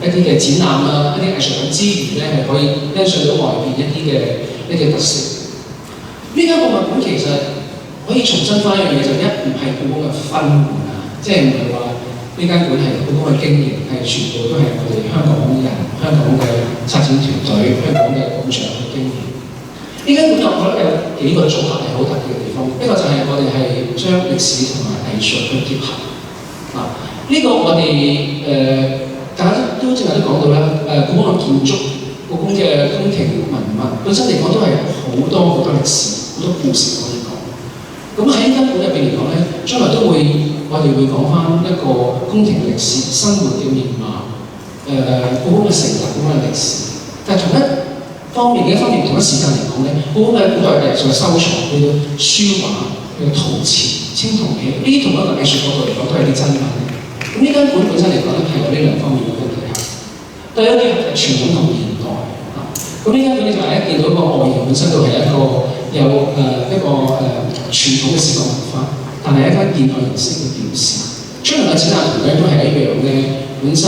啲嘅展覽啦，一啲藝術品之餘咧，係可以欣賞到外邊一啲特色。呢間博物館其實可以重新翻一樣嘢，就唔係故宮嘅分館啊，即係唔係話呢間館係故宮嘅經營，係全部都係我哋香港人、香港嘅策展團隊、香港嘅館長去經營。呢間館我覺得有幾個組合係好特別嘅地方，一個就係我哋係將歷史同埋藝術去結合。呢個我哋大家都正話都講到啦，故宮嘅建築、故宮嘅宮廷文物本身嚟講都係好多歷史、好多故事可以講。咁喺呢間館入邊嚟講咧，將來都會我哋會講翻一個宮廷歷史生活嘅面貌，故宮嘅成立咁嘅歷史。但係同一方面同一時間嚟講咧，故宮嘅古代藝術嘅收藏，佢嘅書畫、佢嘅陶瓷、青銅器，呢啲同一個藝術角度嚟講都係啲珍品。咁呢間館本身嚟講咧係有呢兩方面嘅問題。第一啲係傳統同現代。咁呢間館你就係一見到個外形本身都係一個有一個傳統嘅視覺文化，但係一間現代形式嘅表示。將來嘅展覽圖咧都係一樣嘅，本身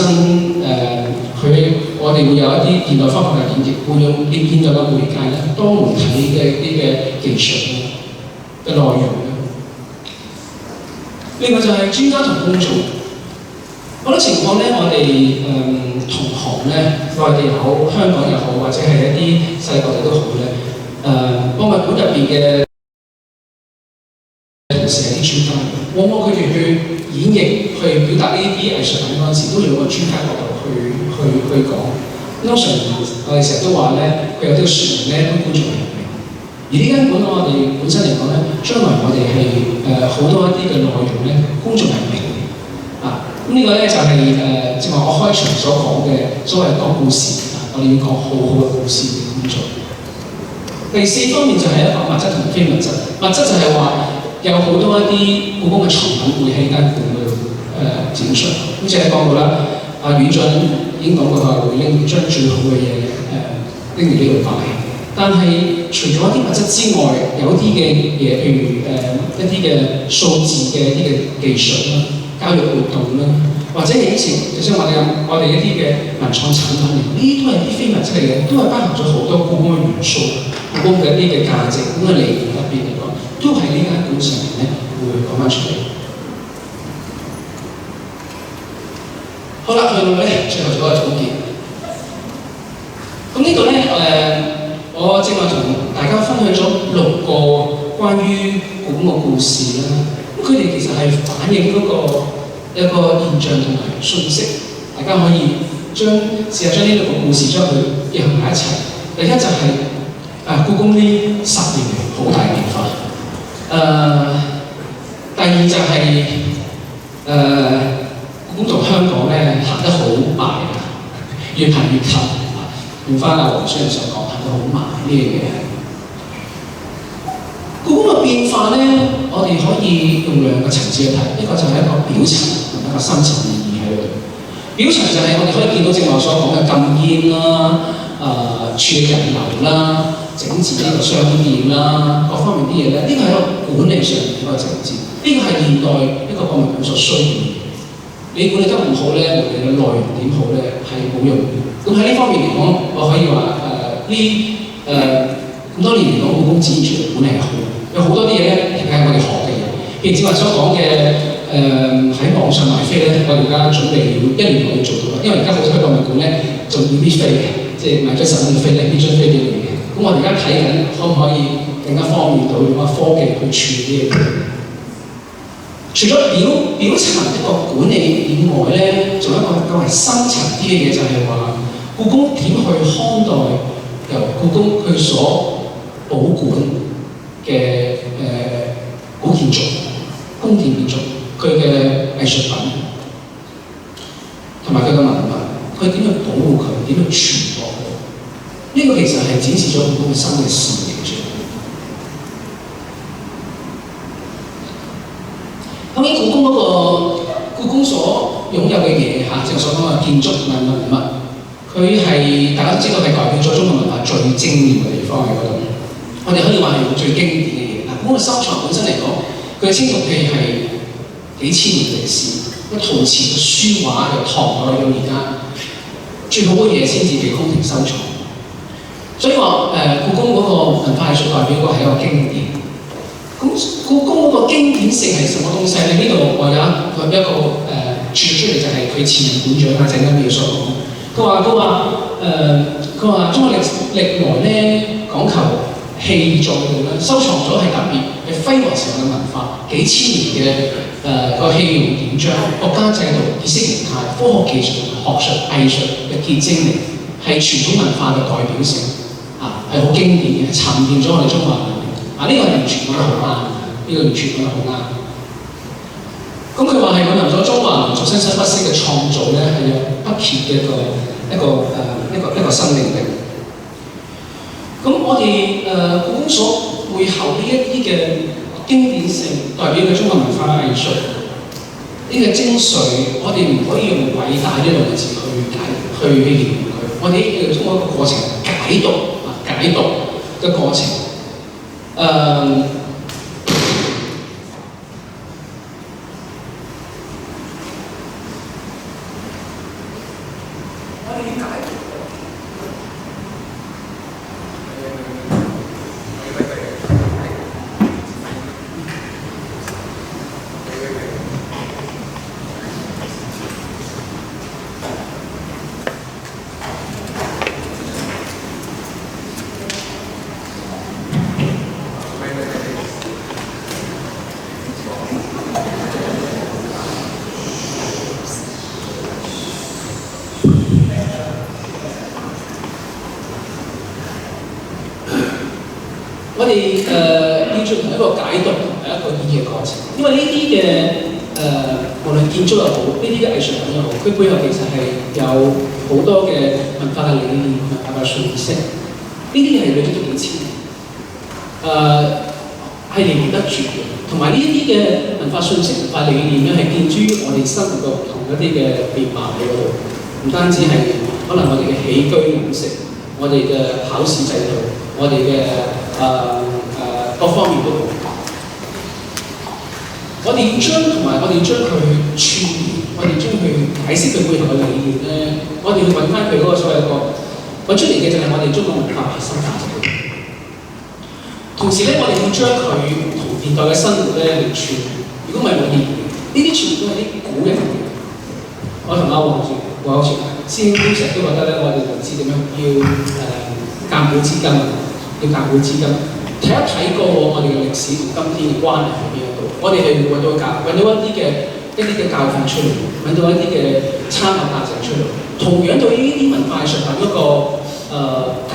我哋會有一啲現代科學嘅演繹，會用啲現代嘅媒介咧，多媒體嘅一啲嘅技術嘅內容咧。另外就係專家同公眾，好多情況咧，我哋同行咧，內地又好，香港又好，或者係一啲世界各地都好咧，博物館入邊嘅同事係啲專家，往往佢哋去演繹、去表達呢啲藝術品嗰陣時，都用個專家角度去講。通常我哋成日都話咧，佢有啲説明咧，都觀眾係明。而呢間館我哋本身嚟講咧，將來我哋係好多一啲嘅內容咧，公眾係明嘅。咁呢個咧就係正話我開場所講嘅所謂講故事，我哋要講好好嘅故事嘅工作。第四方面就係一個物質同非物質。物質就係話有好多一啲故宮嘅藏品會喺間館度展出。好似你講過啦，院長已經講過話會將最好嘅嘢拎嚟呢度擺。但係除咗一啲物質之外，有啲嘅嘢，譬如一啲嘅數字嘅一啲嘅技術啦、教育活動啦，或者係以前就像我哋一啲嘅文創產品嚟，呢啲都係啲非物質嚟嘅，都係包含咗好多故宮嘅元素、故宮嘅一啲嘅價值咁嘅理念入邊嚟講，都喺呢間館上面咧會講翻出嚟。好啦，去到咧最後做一個總結。咁呢度咧我正話同大家分享咗6個關於故宮嘅故事啦。咁佢哋其實係反映嗰個一個現象同埋訊息，大家可以試下將呢6個故事將佢結合埋一齊。第一就係故宮呢10年嚟好大變化。第二就係故宮同香港咧行得好慢，越行越近。用翻阿黃先生所講，行得好慢呢樣嘢。故宮嘅變化咧，我哋可以用2個層次去睇，一個就係一個表層同一個深層意義喺度。表層就係我哋可以見到正話所講嘅禁煙啦、處理人流啦、整治呢個商店啦，各方面啲嘢咧，呢個係一個管理上面嘅一個整治，呢個係現代一個博物館所需要嘅。你管理得唔好咧，無論你嘅內容點好咧，係冇用嘅。咁喺呢方面嚟講，我可以話咁多年嚟講，故宮展現出嚟本嚟係好，有好多啲嘢咧，其實係我哋學嘅嘢。譬如正話所講嘅喺網上買飛咧，我哋而家準備要1年內要做到啦。因為而家好多博物館咧仲要搣飛嘅，即係買咗10蚊嘅飛咧，搣張飛俾你嘅。咁我哋而家睇緊可唔可以更加方便到用科技去處理呢樣嘢。除咗表層一個管理以外咧，仲有一個較為深層啲嘅嘢，就係話故宮點去看待由故宮佢所保管嘅古建築、宮殿建築，佢嘅藝術品同埋佢嘅文物，佢點去保護佢，點去傳播佢？呢個其實係展示咗故宮嘅新嘅視野出嚟。咁喺故宮所擁有嘅嘢嚇，正如所講嘅建築文物，佢係大家都知道係代表咗中國文化最精妙嘅地方喺嗰度。我哋可以話係最經典嘅嘢。故宮嘅收藏本身嚟講，佢嘅青銅器係幾千年歷史，個陶瓷嘅書畫由唐代到而家，最好嘅嘢先至被宮廷收藏。所以話故宮嗰個文化藝術代表個係一個經典。咁故宮嗰個經典性係什麼東西咧？呢度我有一個註出嚟，就係佢前任館長鄭恩耀所講。佢話中國歷來咧講求氣在度咧，收藏咗係特別係輝煌時候嘅文化，幾千年嘅個氣容典章、國家制度、意識形態、科學技術、學術藝術嘅結晶嚟，係傳統文化嘅代表性係好經典嘅，沉澱咗我哋中華人。呢個係完全講得好啱，呢個完全講得好啱。咁佢話係蘊含咗中華民族生生不息嘅創造咧，係有不竭嘅一個生命力。咁我哋故宮所背後呢一啲嘅經典性，代表嘅中國文化藝術呢個精髓，我哋唔可以用偉大呢兩個字去形容佢，我哋要通過一個過程解讀嘅過程。我哋要進行一個解讀同埋一個演繹嘅過程，因為呢啲嘅無論建築又好，呢啲嘅藝術品又好，佢背後其實係有好多嘅文化嘅理念同埋文化訊息，呢啲係累積咗幾千年，係連綿得住嘅，同埋呢啲嘅文化訊息、文化理念咧係建諸於我哋生活嘅唔同一啲嘅面貌喺嗰度，唔單止係可能我哋嘅起居飲食，我哋嘅考試制度，我哋嘅各方面都好，我哋要將同埋我哋要將佢串聯，我哋將佢解釋佢背後嘅理念咧，我哋去揾翻佢嗰個所謂揾出嚟嘅就係我哋中國文化核心價值。同時咧，我哋要將佢同現代嘅生活咧嚟串聯。如果唔係冇意義，呢啲全部都係啲古人嘅。我同阿黃師兄成日都覺得咧，我哋唔知點樣要鑑古知今，要鑑古知今。睇一睇過往我哋嘅歷史同今天嘅關係喺邊一度，我哋係會揾到一啲嘅教訓出嚟，揾到一啲嘅參考價值出嚟。同樣對於呢啲文化藝術品嗰個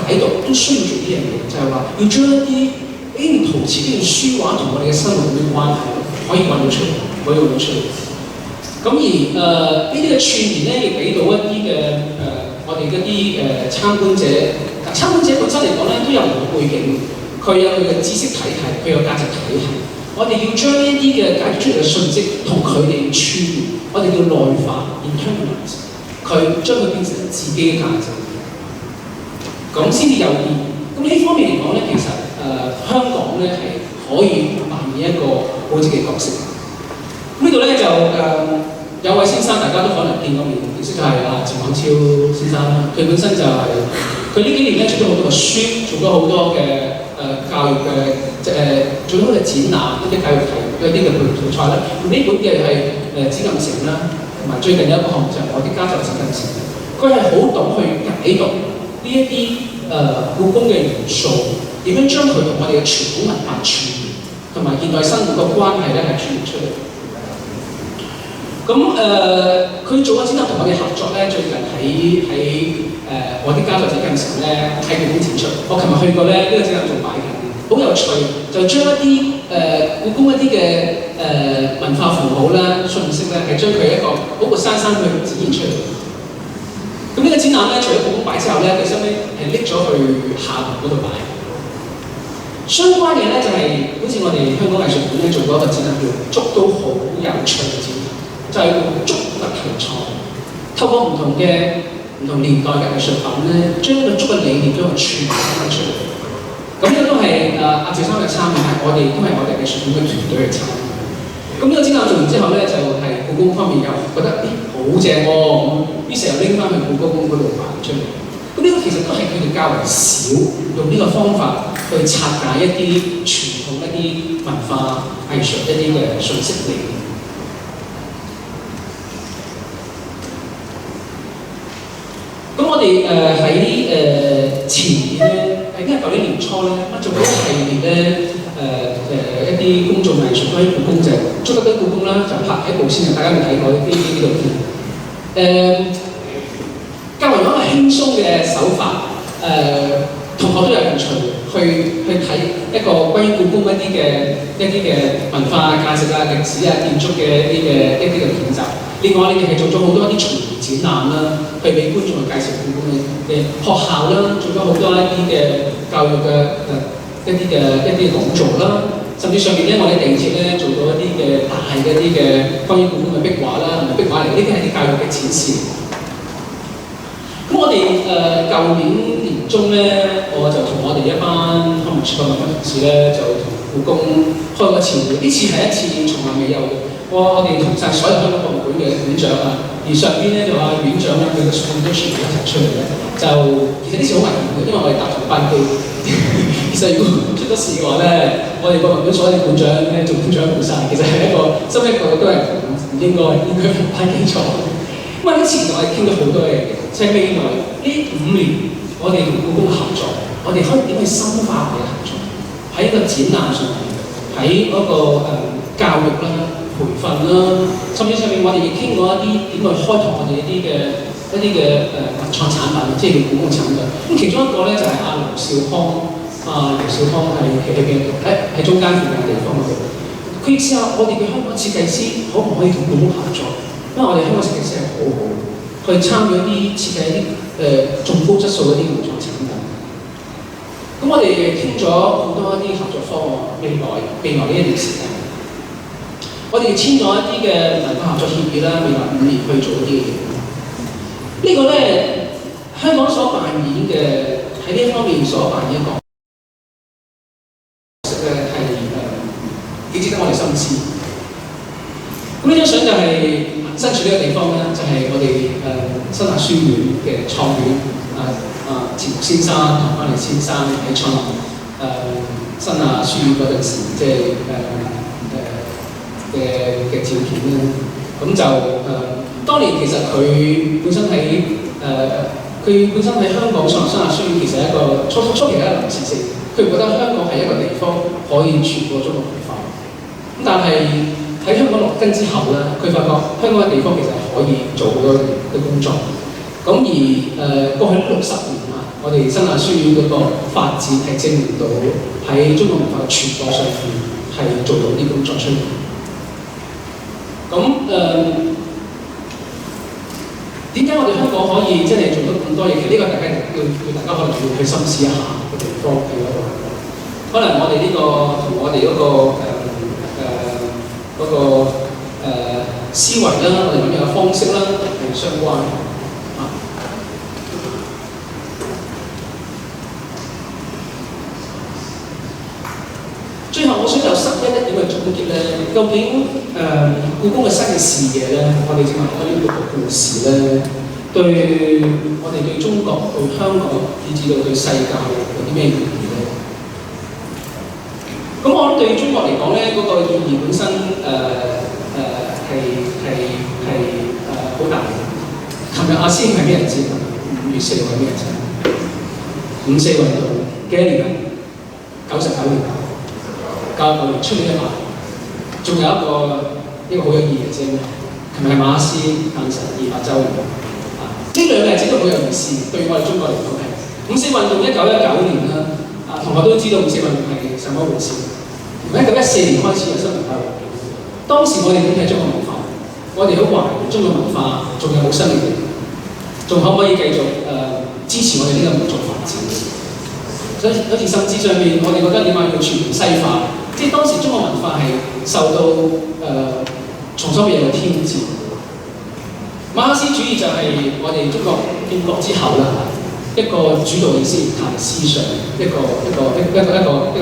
解讀，都需要做呢樣嘢，就係話要將一啲呢段陶瓷、呢段書畫同我哋嘅生活有咩關係，可以揾到出嚟，咁而呢啲嘅串聯咧，亦俾到一啲嘅我哋嗰啲參觀者本身嚟講咧，都有唔同背景。佢有佢嘅知識體系，佢有價值體系。我哋要將呢啲嘅解讀出嚟嘅訊息同佢哋串聯，我哋叫內化 internalize， 佢將佢變成自己嘅價值，咁先至有意義。咁呢方面嚟講咧，其實香港咧係可以扮演一個好積極嘅角色。呢度咧就有位先生，大家都可能見過面，認識就係陳廣超先生啦。佢本身就係佢呢幾年咧出咗好多嘅書，做咗好多嘅教育嘅做咗好多嘅展覽，一啲教育題一啲嘅培育賽啦。呢本嘅係紫禁城啦，同埋最近有一個項目就係我啲家就紫禁城。佢係好懂去解讀呢一啲故宮嘅元素，點樣將佢同我哋嘅傳統文化串聯，同埋現代生活嘅關係咧係串聯出嚟。咁佢做個展覽同我哋合作咧，最近喺我啲家在紫禁城咧喺故宮展出。我琴日去過咧，呢個展覽仲擺緊，好有趣，就將一啲故宮一啲嘅文化符號啦、訊息咧，係將佢一個好活生生去展現出嚟。咁呢個展覽咧，除咗故宮擺之後咧，佢收尾係拎咗去廈門嗰度擺。相關嘅咧就係、好似我哋香港藝術館咧做過一個展覽叫捉到好有趣嘅展覽。就係用觸覺奇創，透過唔同年代嘅藝術品咧，將個觸嘅理念將佢傳遞出嚟。咁呢個都係阿謝生嘅參與，係我哋藝術館嘅團隊去參與。咁呢個展覽做完之後咧，就係故宮方面又覺得好正喎，於是又拎翻去故宮嗰度擺出嚟。咁呢個其實都係佢哋較為少用呢個方法去拆解一啲傳統一啲文化藝術一啲嘅訊息理念。咁我哋喺前年咧，應該係舊年年初咧，做咗一系列咧一啲公眾藝術關於故宮就捉得到故宮啦，就拍一部先，大家未睇過呢度片。較為一個輕鬆嘅手法，同學學都有興趣去睇一個關於故宮一啲嘅文化價值啊、歷史啊、建築嘅一啲嘅練習。另外，你哋係做咗好多一啲巡迴展覽啦，去俾觀眾去介紹故宮嘅學校啦，做咗好多一啲嘅教育嘅一啲講座啦。甚至上面咧，我哋地鐵咧做到一啲嘅大嘅一啲嘅關於故宮嘅壁畫啦，唔係壁畫嚟，呢啲係啲教育嘅展示。咁我哋舊年年中咧，我就同我哋一班康文署嘅同事咧，就同故宮開個前會。呢次係一次從來未有嘅。我哋同晒所有香港博物館嘅館長啊，而上邊咧就話院長咧，佢嘅信都傳一齊出嚟咧。就其實呢次好危險嘅，因為我哋搭同班機。其實如果出咗事嘅話咧，我哋博物館所有嘅館長咧做館長冇晒，其實係一個身為一個都係唔應該同班機坐。咁啊，呢次我哋傾咗好多嘢嘅，就係未來呢5年，我哋同故宮合作，我哋可以點去深化我哋嘅合作？喺個展覽上面，喺嗰個教育啦、培訓啦，甚至上面我哋亦傾過一啲點去開拓我哋一啲嘅文創產品，即係叫故宮產品。咁其中一個咧就係阿劉少康，劉少康係企喺邊度？喺中間附近嘅地方嗰度。佢試下我哋嘅香港設計師可唔可以同故宮合作？因為我哋香港設計師係好好，去參與一啲設計一啲仲高質素一啲文創產品。咁我哋傾咗好多一啲合作方案，未來呢一段時間，我哋簽咗一啲嘅文化合作協議啦，未來5年去做一啲嘢。呢個咧，香港所扮演嘅喺呢一方面所扮演嘅角色咧係幾值得我哋深思。咁呢張相就係身處呢個地方咧，就係、是、我哋新亞書院嘅創院錢穆先生同翻嚟先生喺創立新亞書院嗰陣時，即係嘅照片咧。咁就當年其實佢本身喺香港創立新亞書院，其實係一個初期嘅臨時性，佢覺得香港係一個地方可以傳播中國文化。咁但係喺香港落根之後咧，佢發覺香港嘅地方其實係可以做好多嘅工作。咁而過去60年啊，我哋新亞書院嗰個發展係證明到喺中國文化嘅傳播上面係做到啲工作出嚟。咁點解我哋香港可以真係做到咁多嘢？其實呢個大家要大家可能要去深思一下個地方喺嗰度。可能我哋呢個同我哋嗰個思維啦，我哋諗嘢嘅方式啦係相關啊。最後我想就11一點嘅總結咧，究竟故宮嘅新嘅視野咧，我哋正話可以讀個故事咧，對我哋對中國、對香港，以至到對世界有啲咩意義咧？咁我諗對中國嚟講咧，嗰個意義本身係好大嘅。琴日阿師兄係咩日子？5月4號係咩日子？5四運動幾多年啊？99年。99年出年100，仲有一個好有意義嘅啫。琴日係馬克思誕辰200週年啊！呢兩個日子都好有意思，對我哋中國嚟講係5四運動1919年啦。同學都知道5四運動係什麼回事。1914年開始有新文化運動，當時我哋點睇中國文化？我哋好懷疑中國文化仲有冇生命力，仲可唔可以繼續支持我哋呢個民族發展？所以好似甚至上面，我哋覺得點解要全面西化？即係當時中國文化係受到從所未有嘅挑戰。馬克思主義就係我哋中國建國之後啦，一個主導意識形態思想，一個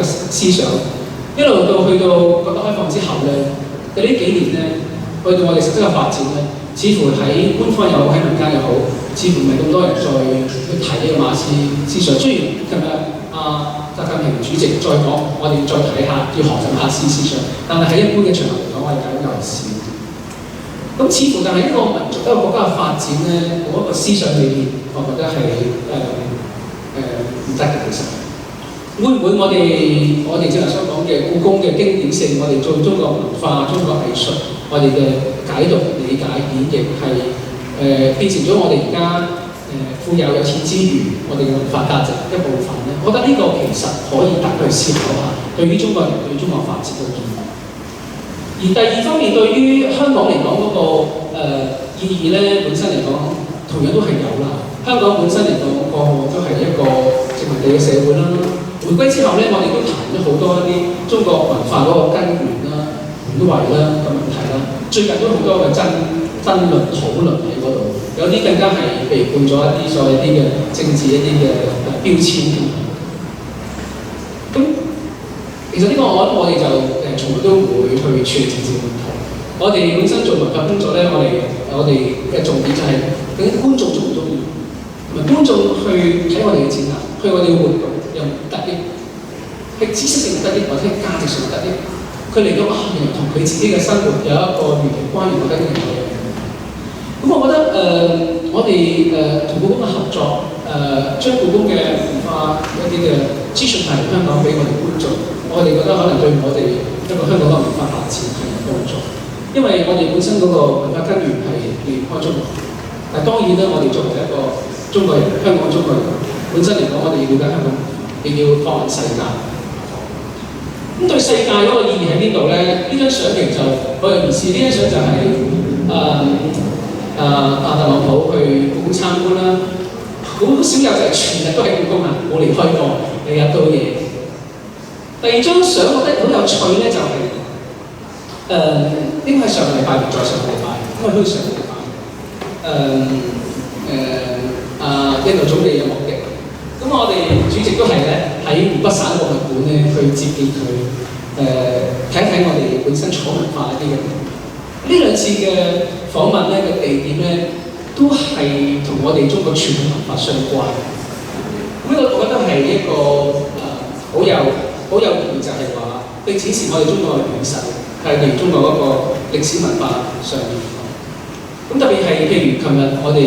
思想，一路到去到改革開放之後咧，喺呢幾年咧，去到我哋實質嘅發展咧，似乎喺官方又好，喺民間又好，似乎唔係咁多人再去提呢個馬克思思想。雖然今日習近平主席再講，我哋要再睇下，要學習馬克思思想，但係喺一般嘅場合嚟講，我哋睇緊有事。咁似乎但係一個民族、一個國家嘅發展咧，嗰個思想裏面，我覺得係唔得嘅。其實會唔會我哋正頭所講嘅故宮嘅經典性，我哋做中國文化、中國藝術，我哋嘅解讀、理解、演繹係變成咗我哋而家富有錢之餘，我哋嘅文化價值一部分咧？我覺得呢個其實可以大家去思考下，對於中國人對中國發展嘅意義。而第二方面，對於香港嚟講嗰個意義咧，本身嚟講同樣都係有啦。香港本身嚟講，過往都係一個殖民地嘅社會啦。回歸之後咧，我哋都談咗好多一啲中國文化嗰個根源啦、本位啦嘅問題啦。最近都好多嘅爭論討論喺嗰度，有啲更加係被判咗一啲所謂一啲嘅政治一啲嘅標籤。咁其實呢個我哋就從來都唔會去處理政治問題。我哋本身做文化工作咧，我哋嘅重點就係究竟觀眾中唔中意，同埋觀眾去睇我哋嘅展覽，去我哋嘅活動有冇得益，係知識性得益或者係價值上得益。佢嚟到原來同佢自己嘅生活有一個完全關聯嘅得益嘅。咁我覺得我哋同故宮嘅合作，將故宮嘅文化一啲嘅資訊帶嚟香港俾我哋觀眾，我哋覺得可能對我哋一個香港嘅文化發展係有幫助。因為我哋本身嗰個文化根源係離唔開中國，但當然咧，我哋作為一個中國人，香港中國人，本身嚟講，我哋要了解香港，亦要放眼世界。咁對世界嗰個意義喺邊度咧？呢張相其實就好有意思。呢張相就係特朗普去故宮參觀啦。好少有就係全日都喺故宮啊，冇離開過，日日到夜。第二張相我覺得好有趣咧，就係、應該係上個禮拜，再上個禮拜，因為好似上個禮拜。印度總理有目擊，咁我哋主席都係咧喺湖北省博物館咧去接見佢，睇一睇我哋本身楚文化一啲嘅。呢兩次嘅訪問咧嘅地點咧，都係同我哋中國傳統文化相關。咁呢個我覺得係一個好有意義，就係話佢展示我哋中國嘅歷史，係對中國嗰個歷史文化上面。咁特別係譬如琴日我哋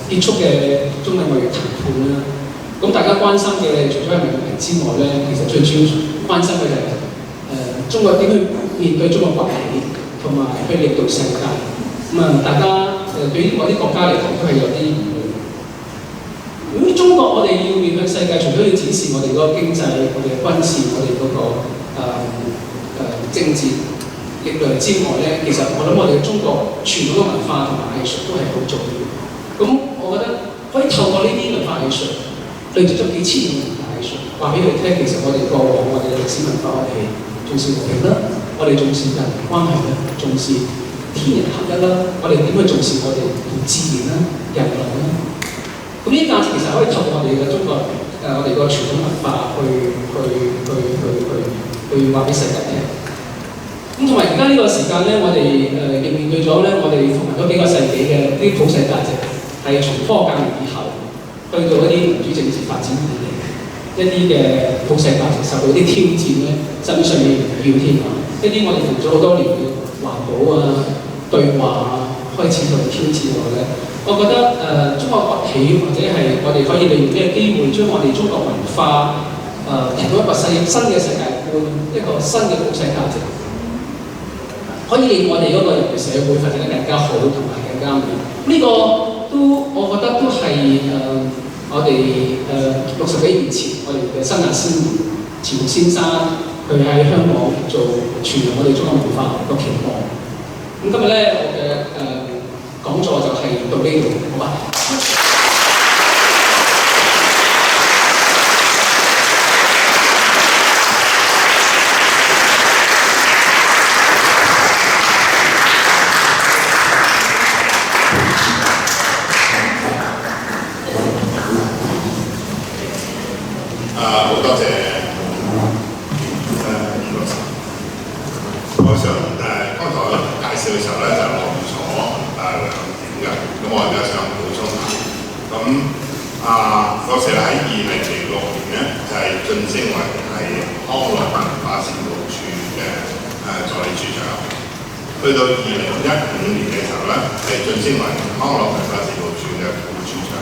結束嘅中美貿易談判啦，咁大家關心嘅除咗係問題之外咧，其實最主要關心嘅就係中國點去面對中國崛起，同埋去領導世界。大家對於某啲國家嚟講都係有啲疑慮。如果中國我哋要面對世界，除咗要展示我哋嗰個經濟、我哋嘅軍事、我哋嗰個政治力量之外咧，其實我諗我哋嘅中國傳統嘅文化同埋藝術都係好重要。咁我覺得可以透過呢啲文化藝術，累積咗幾千年文化藝術，話俾佢聽，其實我哋過往我哋嘅歷史文化，我哋重視和平啦，我哋重視人民關係啦，重視天人合一啦，我哋點去重視我哋同自然啦、人類啦。咁呢啲價值其實可以透過我哋嘅中國我哋個傳統文化去話俾世界聽。咁同埋而家呢個時間咧，我哋亦面對咗咧，我哋同埋嗰幾個世紀嘅啲普世價值，係從科學革命以後，去到一啲民主政治發展以嚟，一啲嘅普世價值受到啲挑戰咧，甚至上面唔要添啊！一啲我哋做咗好多年嘅環保啊、對話啊，開始去挑戰我咧。我覺得中國崛起或者係我哋可以利用呢個機會，將我哋中國文化提供一個新嘅世界觀，一個新嘅普世價值。可以令我哋嗰個人類社會發展得更加好，同埋更加美。呢個都我覺得都係我哋60幾年前我哋嘅生涯先賢錢穆先生佢喺香港做傳揚我哋中國文化個期望。咁今日咧我嘅講座就係到呢度，好嘛？好多謝葉老師。我想剛才介紹嘅時候咧，就漏咗2點嘅，咁我而家想補充下。咁嗰時喺2006年咧，就係晉升為係康樂文化事務處嘅助理處長。去到2015年嘅時候咧，係晉升為康樂文化事務處嘅副處長。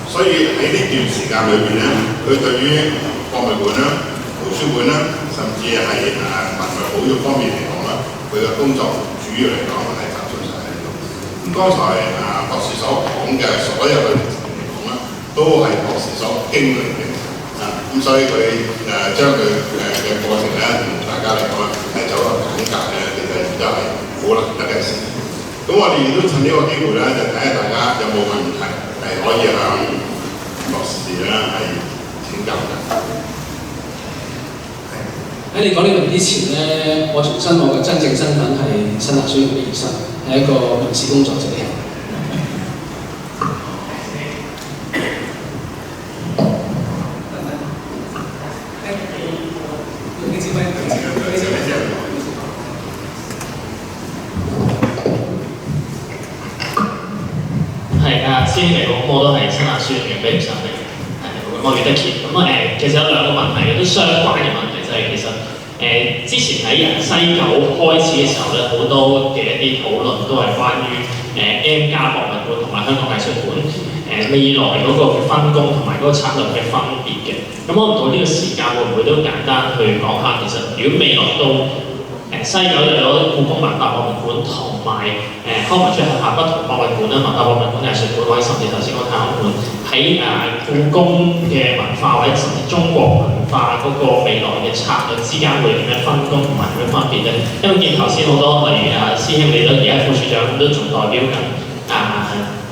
所以喺呢段時間裏邊咧，佢對於博物館啦、圖書館啦，甚至係文物保育方面嚟講啦，佢嘅工作主要嚟講係集中晒喺度。咁剛才博士所講嘅所有嘅嚟講啦，都係博士所經歷嘅。呢咁所以佢將佢嘅過程咧，同大家嚟講係走一個簡介咧，其實亦都係好難得嘅事。咁我哋亦都趁呢個機會咧，就睇下大家有冇問題係可以向博士咧係請教嘅。喺你講呢個之前咧，我重申我嘅真正身份係新亞書院嘅醫生，係一個民事工作者。師兄嚟講，我都係新亞書院嘅畢業生嚟嘅，我袁德傑。其實有兩個問題嘅，都相關嘅問題，就係其實之前喺西九開始嘅時候咧，好多嘅一啲討論都係關於M+ 博物館同埋香港藝術館未來嗰個嘅分工同埋嗰個策略嘅分別嘅。咁我唔到呢個時間會唔會都簡單去講下，其實如果未來到西九又有故宮文化博物館同埋康文署轄下不同博物館啦，文化博物館、藝術館或者甚至頭先講太空館喺故宮嘅文化或者甚至中國文化嗰個未來嘅策略之間會點樣分工同埋點樣分別咧？因為見頭先好多例如師兄你都而家副處長都仲代表緊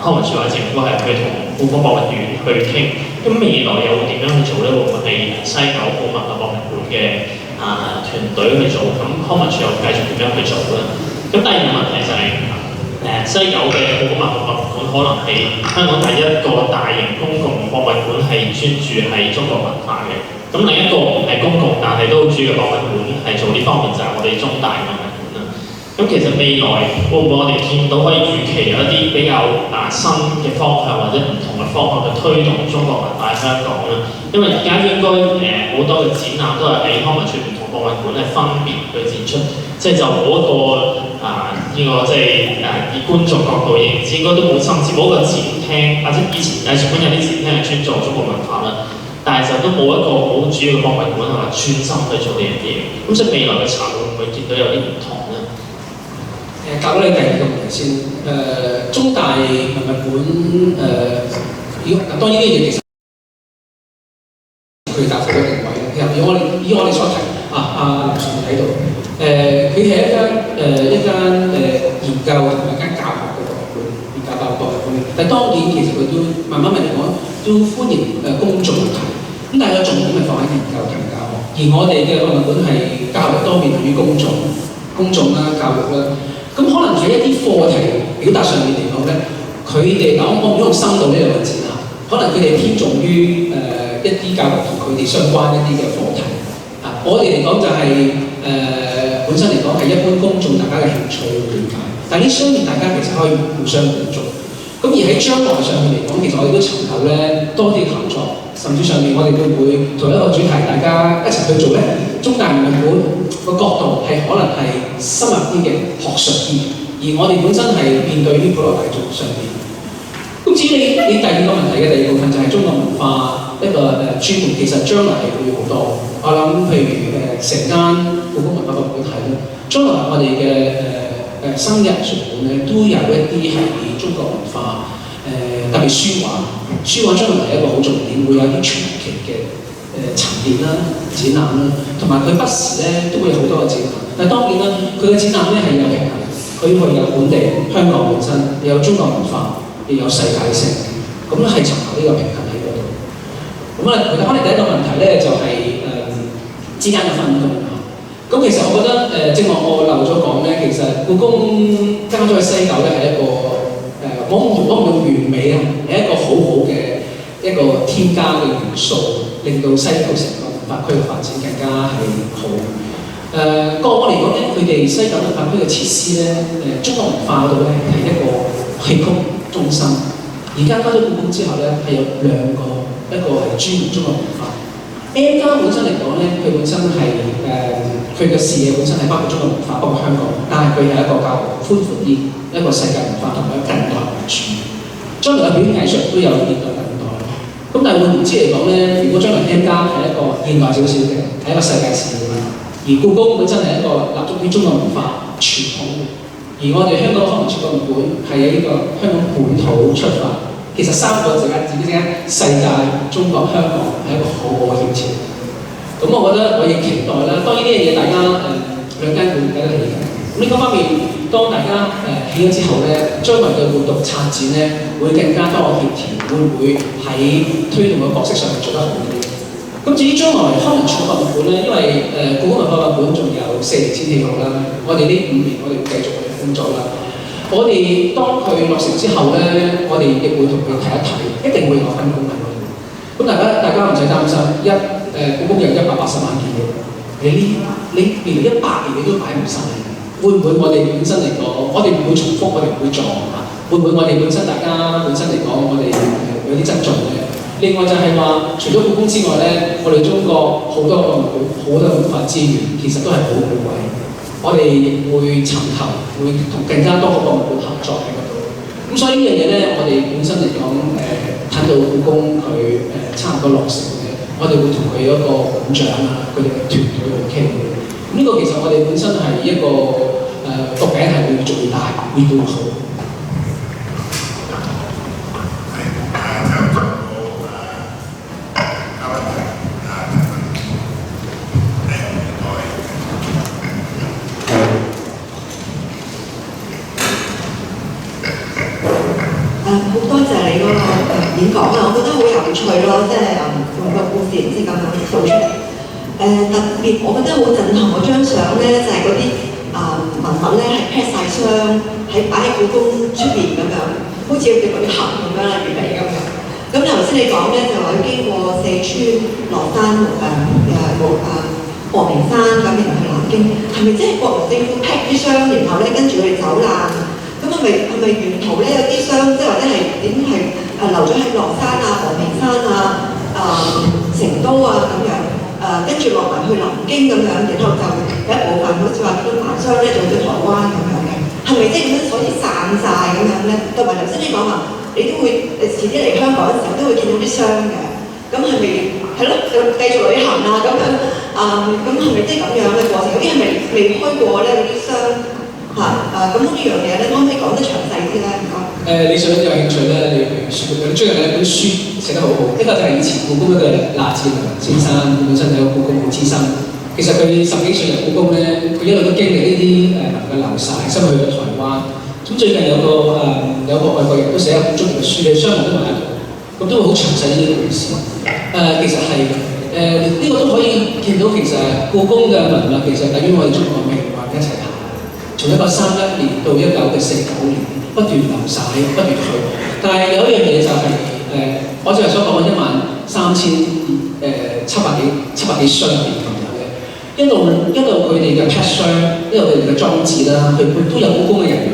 康文署或者政府係去同故宮博物院去傾，咁未來又會點樣去做咧？會唔會係西九故宮文化博物館嘅團隊去做，咁康文署又繼續點樣去做咧？咁第二個問題就係、西九嘅故宮文化博物館可能係香港第一個大型公共博物館係專注係中國文化嘅，咁另一個唔係公共但係都好主要嘅博物館係做呢方面就係我哋中大嘅博物館啦。咁其實未來會唔會我哋見到可以預期有一啲比較新嘅方向或者唔同嘅方向去推動中國文化喺香港咧？因為而家應該好多嘅展覽都係喺康文署唔同博物館咧分別去展出，即係就冇一個呢個即係以觀眾角度認知，應該都冇，甚至冇一個展廳，或者以前藝術館有啲展廳係專做中國文化啦，但係就都冇一個好主要嘅博物館係話專心去做呢樣嘢。咁所以未來嘅策略會唔會見到有啲唔同咧？答咗你第二個問題先。中大文物館當然呢啲嘢其實佢答咗個定位咧。其實以我哋所提，林順喺度，佢係一間研究同埋一間教學嘅博物館，研究教育博物館。但係當然其實佢都慢慢嚟講都歡迎公眾去睇。咁但係個重點係放喺研究同埋教學，而我哋嘅博物館係教育多面於公眾啦、教育啦。咁可能喺一啲課題表達上面嚟講咧，佢哋我唔用深度呢兩個字啦，可能佢哋偏重於一啲教育同佢哋相關一啲嘅課題。我哋嚟講就係、本身嚟講係一般公眾大家嘅興趣去理解，但係呢雙面大家其實可以互相補足。咁而喺將來上面嚟講，其實我哋都尋求咧多啲合作，甚至上面我哋會唔會同一個主題大家一齊去做咧？中大文物館個角度係可能係深入啲嘅、學術啲，而我哋本身係面對於普羅大眾上面。咁至於你第二個問題嘅第二部分就係中國文化一個專門，其實將來係會好多。我諗譬如成間故宮文化博物館係咧，將來我哋嘅新嘅藝術館咧都有一啲係以中國文化特別書畫將來係一個好重點，會有啲長期嘅陳列啦、展覽啦，同埋佢不時咧都會有好多嘅展覽。但係當然啦，佢嘅展覽咧係有平衡，佢會有本地香港本身，又有中國文化，又有世界性，咁咧係尋求呢個平衡喺嗰度。咁啊，我哋第一個問題咧就係、之間嘅分工。咁其實我覺得正話我漏咗講咧，其實故宮加咗去西九咧係一個我唔用完美啊，係一個好好嘅一個添加嘅元素，令到西九成個文化區嘅發展更加係好。個我嚟講咧，佢哋西九文化區嘅設施咧，中國文化嗰度咧係一個戲曲中心。而家加咗故宮之後咧，係有兩個，一個係專門中國文化。M+ 本身嚟講咧，佢本身係佢嘅視野本身係包括中國文化，包括香港，但係佢係一個較寬闊啲，一個世界文化同埋近代為主。將來嘅表演藝術都有現代近代。咁但係換言之嚟講咧，如果將來 M+ 係一個現代少少嘅，係一個世界視野，而故宮本身係一個立足於中國文化傳統，而我哋香港康文署博物館係喺呢個香港本土出發，其實3個字之間，世界、中國、香港係一個好好嘅協調。咁我覺得我亦期待啦。當然呢樣嘢大家兩間會睇得起嘅。咁呢個方面，當大家起咗之後咧，將來嘅活動策展咧會更加多嘅協調，會唔會喺推動嘅角色上面做得好啲？咁至於將來康文署博物館咧，因為故宮文化博物館仲有4年先起好啦，我哋呢5年我哋會繼續我哋工作啦。我哋當佢落成之後咧，我哋亦會同佢睇一睇，一定會有分工喺度。咁大家唔使擔心，故宮有180萬件嘢，你未來100年你都擺唔晒，會唔會我哋本身嚟講，我哋唔會重複，我哋唔會撞嚇，會唔會我哋本身大家本身嚟講，我哋有啲側重嘅？另外就係話，除咗故宮之外咧，我哋中國好多博物館、好多文化資源，其實都係好寶貴。我哋會尋求，會同更加多嘅博物館合作喺嗰度。咁所以呢樣嘢咧，我哋本身嚟講，睇到故宮佢差唔多落成嘅，我哋會同佢一個館長啊，佢哋嘅團隊去傾。咁呢個其實我哋本身係一個個餅係會做大，會做好。好多謝你嗰個演講啊，我覺得好有趣咯，即係用個故事形式咁樣做出嚟。特別我覺得好震撼嗰張相咧，就係嗰啲文物咧係 pack 晒箱，擺喺故宮出邊咁樣，好似去旅行咁樣啦，預備咁樣。咁頭先你講咧就話要經過四川、羅山、峨眉山咁，然後去南京，係咪即係國民政府 pack 啲箱，然後咧跟住佢哋走啦？咁係咪沿途咧有啲箱，即係或者係點係留咗喺羅山啊、峨眉山啊、成都啊咁樣，跟住落埋去南京咁樣，然後就有一部分好似話啲盲箱咧做咗台灣咁樣嘅，係咪即係咁樣所以散晒咁樣咧？同埋頭先你講話，你都會遲啲嚟香港嘅時候都會見到啲箱嘅，咁係咪係咯？就繼續旅行啊咁樣，咁係咪即係咁樣嘅過程？有啲係咪未開過咧嗰啲箱？咁呢樣嘢咧，可唔可以講得詳細啲咧？唔該。你想有興趣咧，你最近有一本書寫得好好，一個就係以前故宮一個賴志良先生，本身係個故宮好資深。其實佢10幾歲入故宮咧，佢一路都經歷呢啲文嘅流晒，甚至去咗台灣。咁最近有個外國人都寫一本中文嘅書，你商務都買得到，咁都會好詳細呢啲故事。其實係呢個都可以見到，其實故宮嘅文物其實等於我哋中國命運一齊行。從1931年到1949年，不斷流晒，不斷去。但係有一樣嘢就係、我就係想講13700幾箱入邊咁樣嘅，一路佢哋嘅 pack 箱，一路佢哋嘅裝置啦，佢都有故宮嘅人員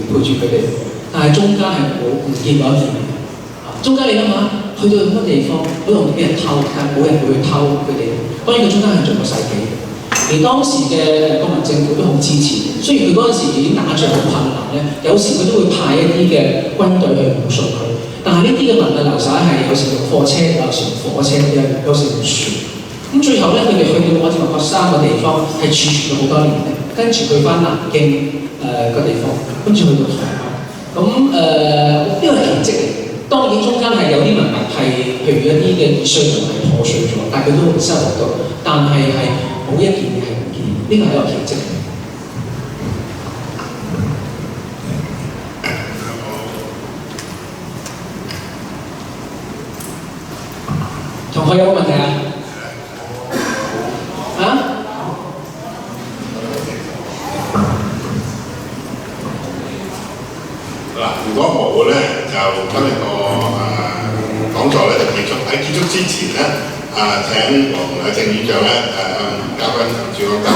陪住佢哋，但係中間係唔見嗰一件。中間你諗下，去到咁多地方，好容易俾人偷，但係冇人會去偷佢哋。當然佢中間係做過世紀。而當時嘅國民政府都好支持，雖然佢嗰陣時已經打仗好困難咧，有時佢都會派一啲嘅軍隊去護送佢。但係呢啲嘅文物流晒係有時用貨車，有時用火車，有時用船。咁最後咧，佢哋去到我哋話嗰3個地方係儲存咗好多年嘅，跟住去翻南京個地方，跟住去到台灣。咁呢個係奇蹟嚟嘅。當然中間係有啲文物係，譬如一啲嘅易碎品係破碎咗，但係佢都會收穫到。但係冇一件嘢係唔見，呢個係一個奇蹟。同學有冇問題啊？如果冇咧，就今日個講座咧就結束。喺結束之前咧，請黃良政院長咧，嘉賓主講嘉賓。